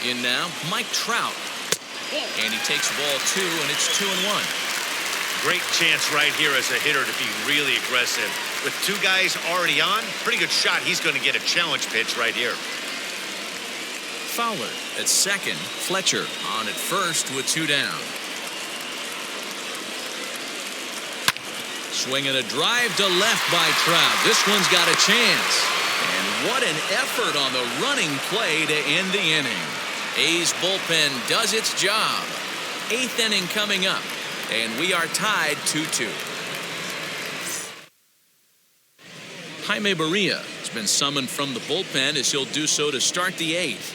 In now, Mike Trout. And he takes ball 2, and it's 2-1. Great chance right here as a hitter to be really aggressive. With 2 guys already on, pretty good shot. He's going to get a challenge pitch right here. Fowler at second. Fletcher on at first with 2 down. Swinging a drive to left by Trout. This one's got a chance. And what an effort on the running play to end the inning. A's bullpen does its job. 8th inning coming up, and we are tied 2-2. Jaime Barria has been summoned from the bullpen as he'll do so to start the 8th.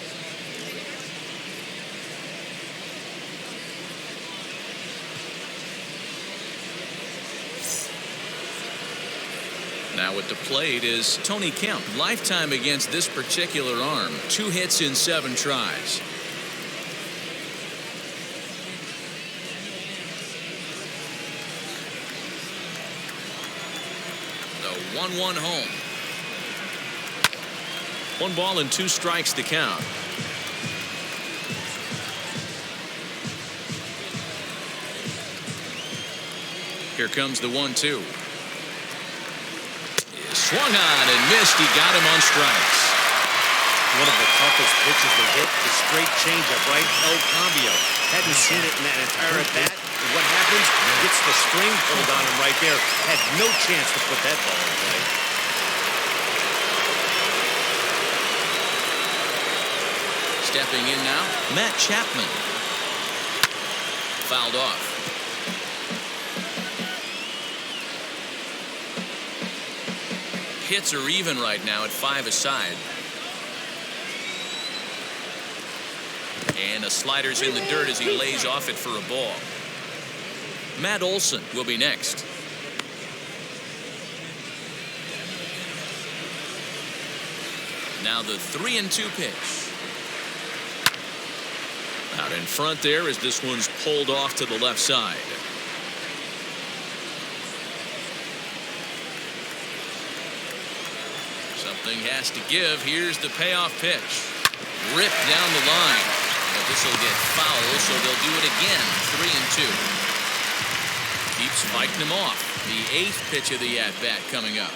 Now at the plate is Tony Kemp. Lifetime against this particular arm. 2 hits in 7 tries. The 1-1 home. 1 ball and 2 strikes to count. Here comes the 1-2. Swung on and missed. He got him on strikes. One of the toughest pitches to hit, the straight changeup, right? El Cambio. Hadn't seen it in that entire at bat. And what happens? Gets the string pulled on him right there. Had no chance to put that ball in play. Stepping in now, Matt Chapman. Fouled off. Hits are even right now at 5 aside. And a slider's in the dirt as he lays off it for a ball. Matt Olson will be next. Now the 3-2 pitch. Out in front there as this one's pulled off to the left side. Something has to give. Here's the payoff pitch. Ripped down the line. But this will get foul, so they'll do it again. 3-2. Keeps fighting him off. The 8th pitch of the at-bat coming up.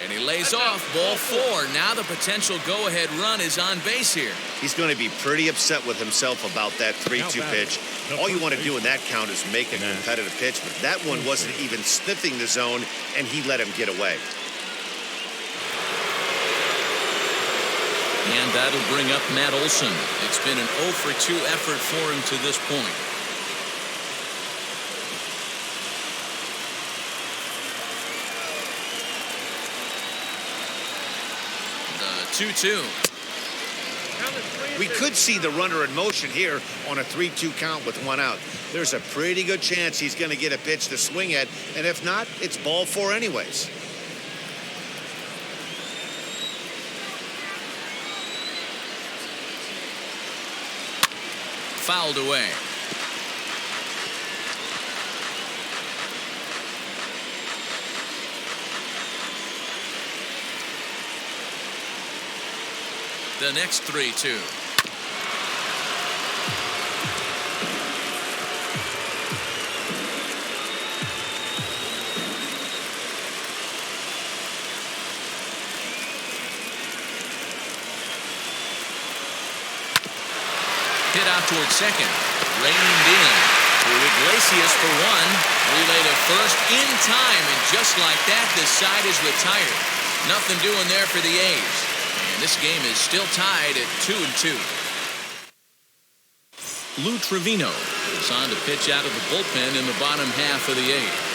And he lays off. Ball 4. Now the potential go-ahead run is on base here. He's going to be pretty upset with himself about that 3-2 pitch. All you want to do in that count is make a competitive pitch, but that one wasn't even sniffing the zone, and he let him get away. And that'll bring up Matt Olson. It's been an 0-for-2 effort for him to this point. The 2-2. We could see the runner in motion here on a 3-2 count with 1 out. There's a pretty good chance he's going to get a pitch to swing at, and if not, it's ball 4 anyways. Fouled away. The next 3-2. Hit out towards second. Reined in to Iglesias for 1. Relay to first in time, and just like that, this side is retired. Nothing doing there for the A's. And this game is still tied at 2-2. Lou Trevino is on to pitch out of the bullpen in the bottom half of the 8th.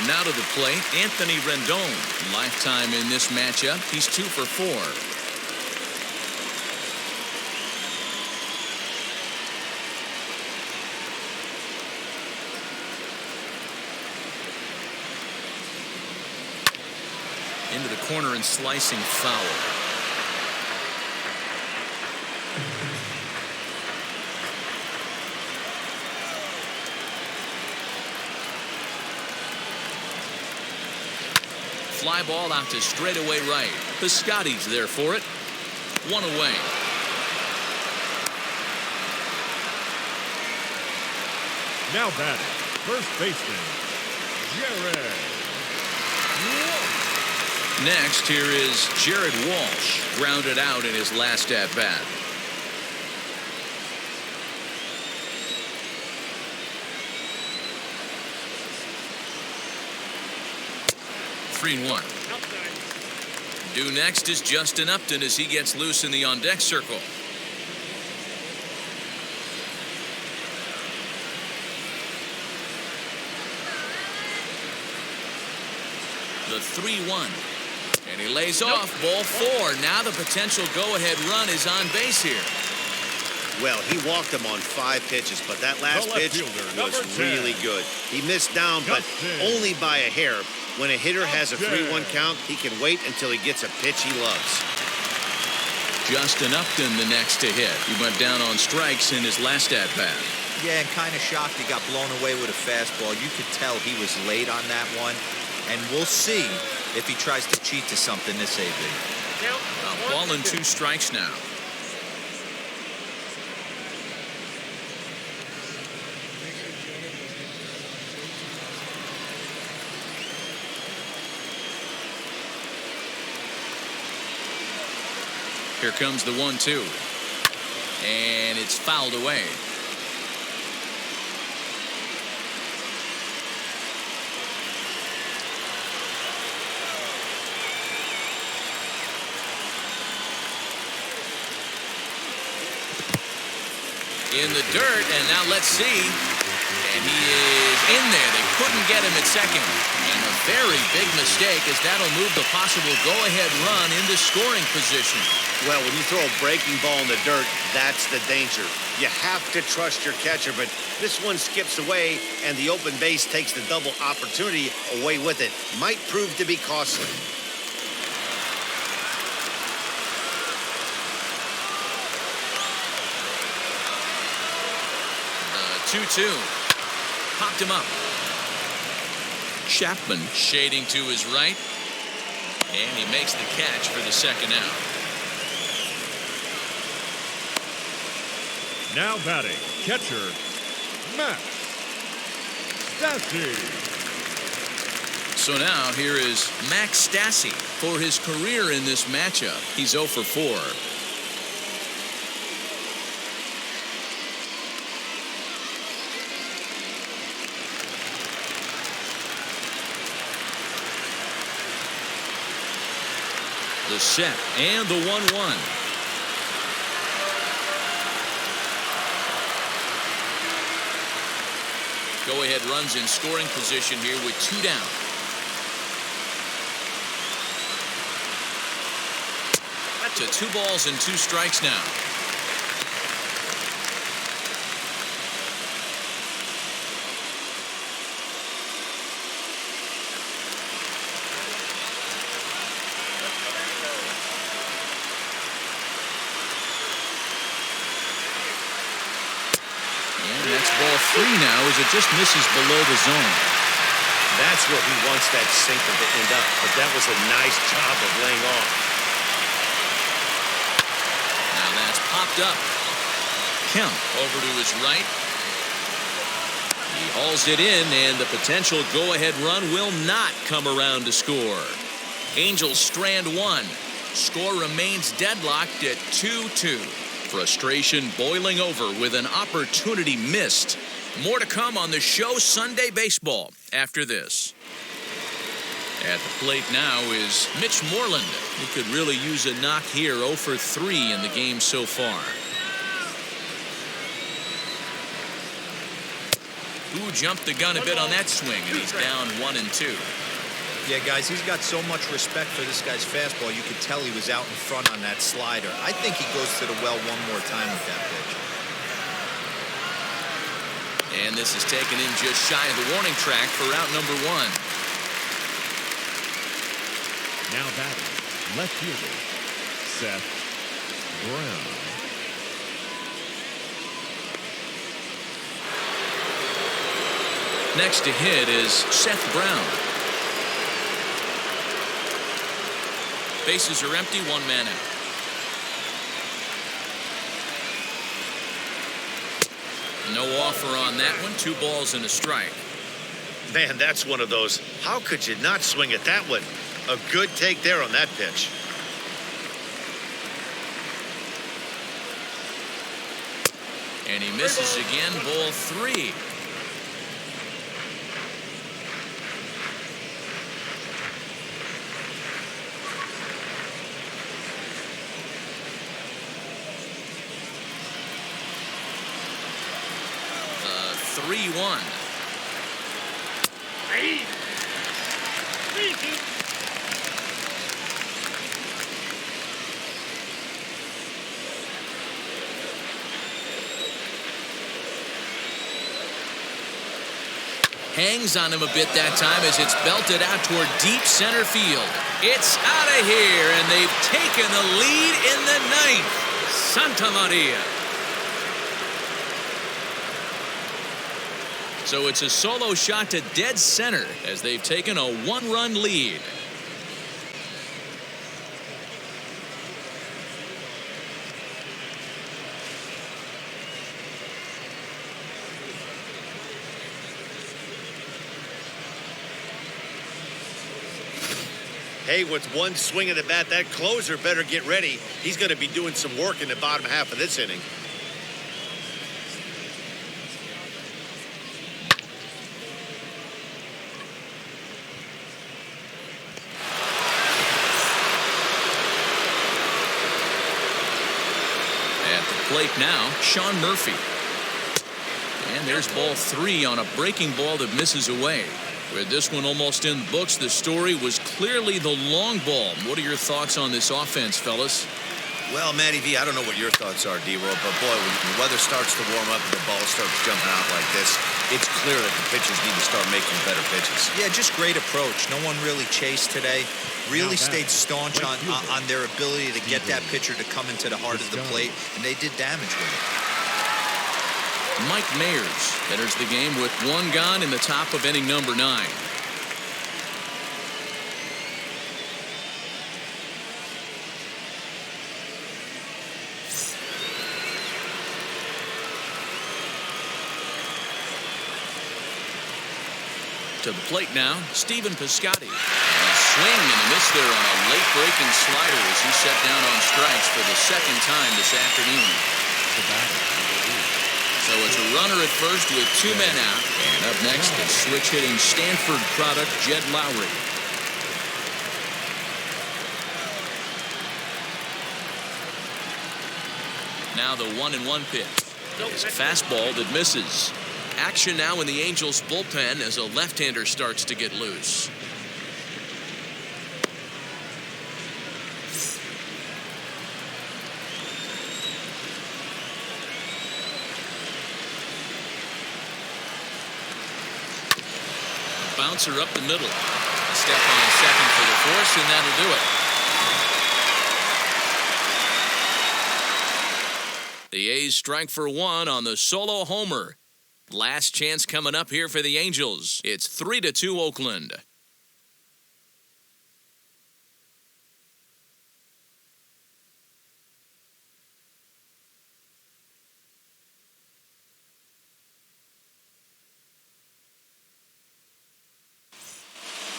Now to the plate, Anthony Rendon. Lifetime in this matchup. He's 2 for 4. Into the corner and slicing foul. Fly ball out to straightaway right. Piscotty's there for it. 1 away. Now batting, first baseman, Jared Walsh. Next, here is Jared Walsh, grounded out in his last at-bat. One. Due next is Justin Upton as he gets loose in the on-deck circle. The 3-1. And he lays off. Ball 4. Now the potential go-ahead run is on base here. Well, he walked him on 5 pitches, but that last pitch was really good. He missed down, but only by a hair. When a hitter has a 3-1 count, he can wait until he gets a pitch he loves. Justin Upton the next to hit. He went down on strikes in his last at-bat. Yeah, and kind of shocked he got blown away with a fastball. You could tell he was late on that one. And we'll see if he tries to cheat to something this evening. Ball and 2 strikes now. Here comes the 1-2. And it's fouled away. In the dirt, and now let's see. And he is in there. They couldn't get him at second. And a very big mistake, as that'll move the possible go-ahead run into scoring position. Well, when you throw a breaking ball in the dirt, that's the danger. You have to trust your catcher, but this one skips away, and the open base takes the double opportunity away with it. Might prove to be costly. The 2-2. Popped him up. Chapman shading to his right. And he makes the catch for the second out. Now batting, catcher, Max Stassi. So now here is Max Stassi for his career in this matchup. He's 0 for 4. The set and the 1-1. Go-ahead runs in scoring position here with 2 down. To 2 balls and 2 strikes now. That's ball 3 now as it just misses below the zone. That's where he wants that sinker to end up, but that was a nice job of laying off. Now that's popped up. Kemp over to his right. He hauls it in, and the potential go-ahead run will not come around to score. Angels strand 1. Score remains deadlocked at 2-2. Frustration boiling over with an opportunity missed. More to come on the show Sunday Baseball after this. At the plate now is Mitch Moreland. He could really use a knock here. 0 for 3 in the game so far. Ooh, jumped the gun a bit on that swing, and he's down 1 and 2. Yeah, guys, he's got so much respect for this guy's fastball. You could tell he was out in front on that slider. I think he goes to the well one more time with that pitch. And this is taken in just shy of the warning track for out number 1. Now batting, left fielder, Seth Brown. Next to hit is Seth Brown. Bases are empty, 1 man out. No offer on that one. 2 balls and a strike. Man, that's one of those. How could you not swing at that one? A good take there on that pitch. And he misses again, ball 3. The 3-1. Hangs on him a bit that time as it's belted out toward deep center field. It's out of here, and they've taken the lead in the 9th. Santa Maria. So it's a solo shot to dead center as they've taken a 1-run lead. Hey, with one swing of the bat, that closer better get ready. He's going to be doing some work in the bottom half of this inning. At the plate now, Sean Murphy. And And there's ball 3 on a breaking ball that misses away. With this one almost in the books, the story was clearly the long ball. What are your thoughts on this offense, fellas? Well, Matty V, I don't know what your thoughts are, D-Roll, but boy, when the weather starts to warm up and the ball starts jumping out like this, it's clear that the pitchers need to start making better pitches. Yeah, just great approach. No one really chased today. Really stayed staunch on their ability to get that pitcher to come into the heart of the plate, and they did damage with it. Mike Mayers enters the game with 1 gone in the top of inning number 9. To the plate now, Stephen Piscotty. A swing and a miss there on a late breaking slider as he set down on strikes for the 2nd time this afternoon. So it's a runner at first with 2 men out. And up next, the switch hitting Stanford product, Jed Lowry. Now the 1-1 pitch. It's a fastball that misses. Action now in the Angels bullpen as a left-hander starts to get loose. Bouncer up the middle. A step on second for the force, and that'll do it. The A's strike for 1 on the solo homer. Last chance coming up here for the Angels. It's 3-2 Oakland.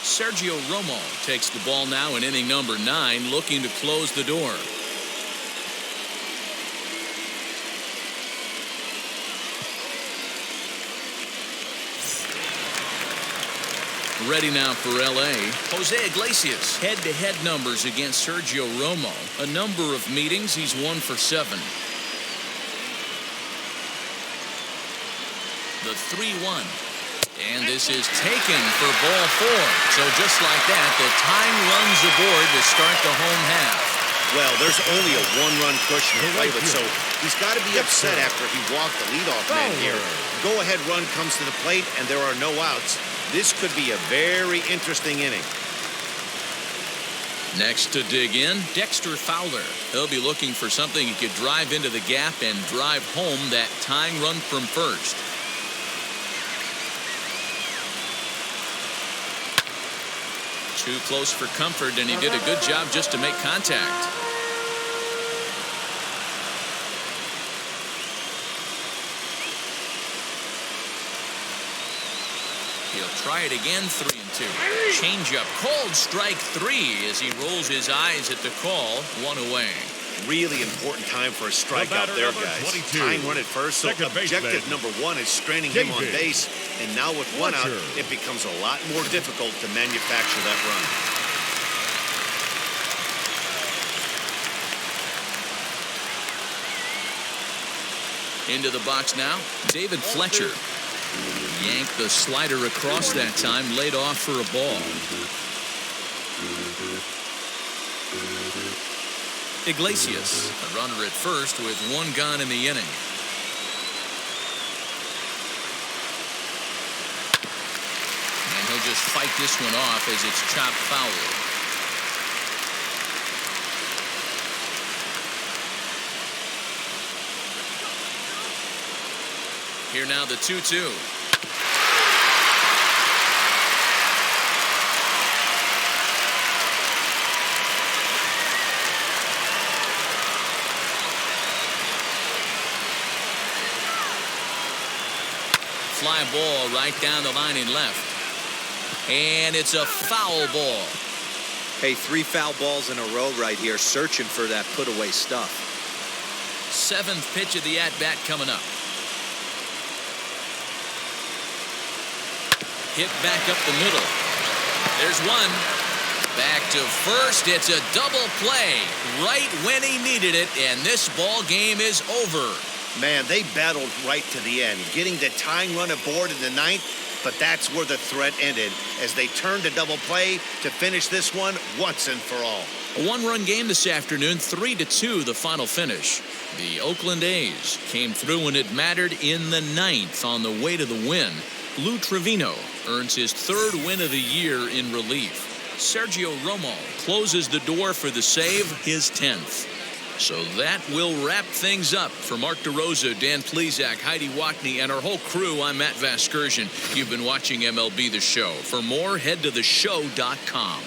Sergio Romo takes the ball now in inning number 9, looking to close the door. Ready now for L.A. Jose Iglesias. Head-to-head numbers against Sergio Romo. A number of meetings, he's 1 for 7. The 3-1. And this is taken for ball 4. So just like that, the tying runs aboard to start the home half. Well, there's only a 1-run cushion to play with, so he's got to be upset after he walked the leadoff man here. Go-ahead run comes to the plate, and there are no outs. This could be a very interesting inning. Next to dig in, Dexter Fowler. He'll be looking for something he could drive into the gap and drive home that tying run from first. Too close for comfort, and he did a good job just to make contact. He'll try it again, 3-2. Changeup, called strike 3 as he rolls his eyes at the call. 1 away. Really important time for a strikeout there, guys. 22. Tying run at first, so objective number 1 is straining him on base. And now with 1 out, it becomes a lot more difficult to manufacture that run. Into the box now, David Fletcher. Yanked the slider across that time, laid off for a ball. Iglesias, a runner at first with 1 gone in the inning. And he'll just fight this one off as it's chopped foul. Here now the 2-2. Fly ball right down the line in left. And it's a foul ball. Hey, 3 foul balls in a row right here, searching for that put-away stuff. 7th pitch of the at-bat coming up. Hit back up the middle. There's 1. Back to first. It's a double play right when he needed it, and this ball game is over. Man, they battled right to the end, getting the tying run aboard in the ninth, but that's where the threat ended as they turned to double play to finish this one once and for all. A one-run game this afternoon, 3-2 the final finish. The Oakland A's came through when it mattered in the ninth on the way to the win. Lou Trevino earns his third win of the year in relief. Sergio Romo closes the door for the save, his 10th. So that will wrap things up. For Mark DeRosa, Dan Plesac, Heidi Watney, and our whole crew, I'm Matt Vasgersian. You've been watching MLB The Show. For more, head to theshow.com.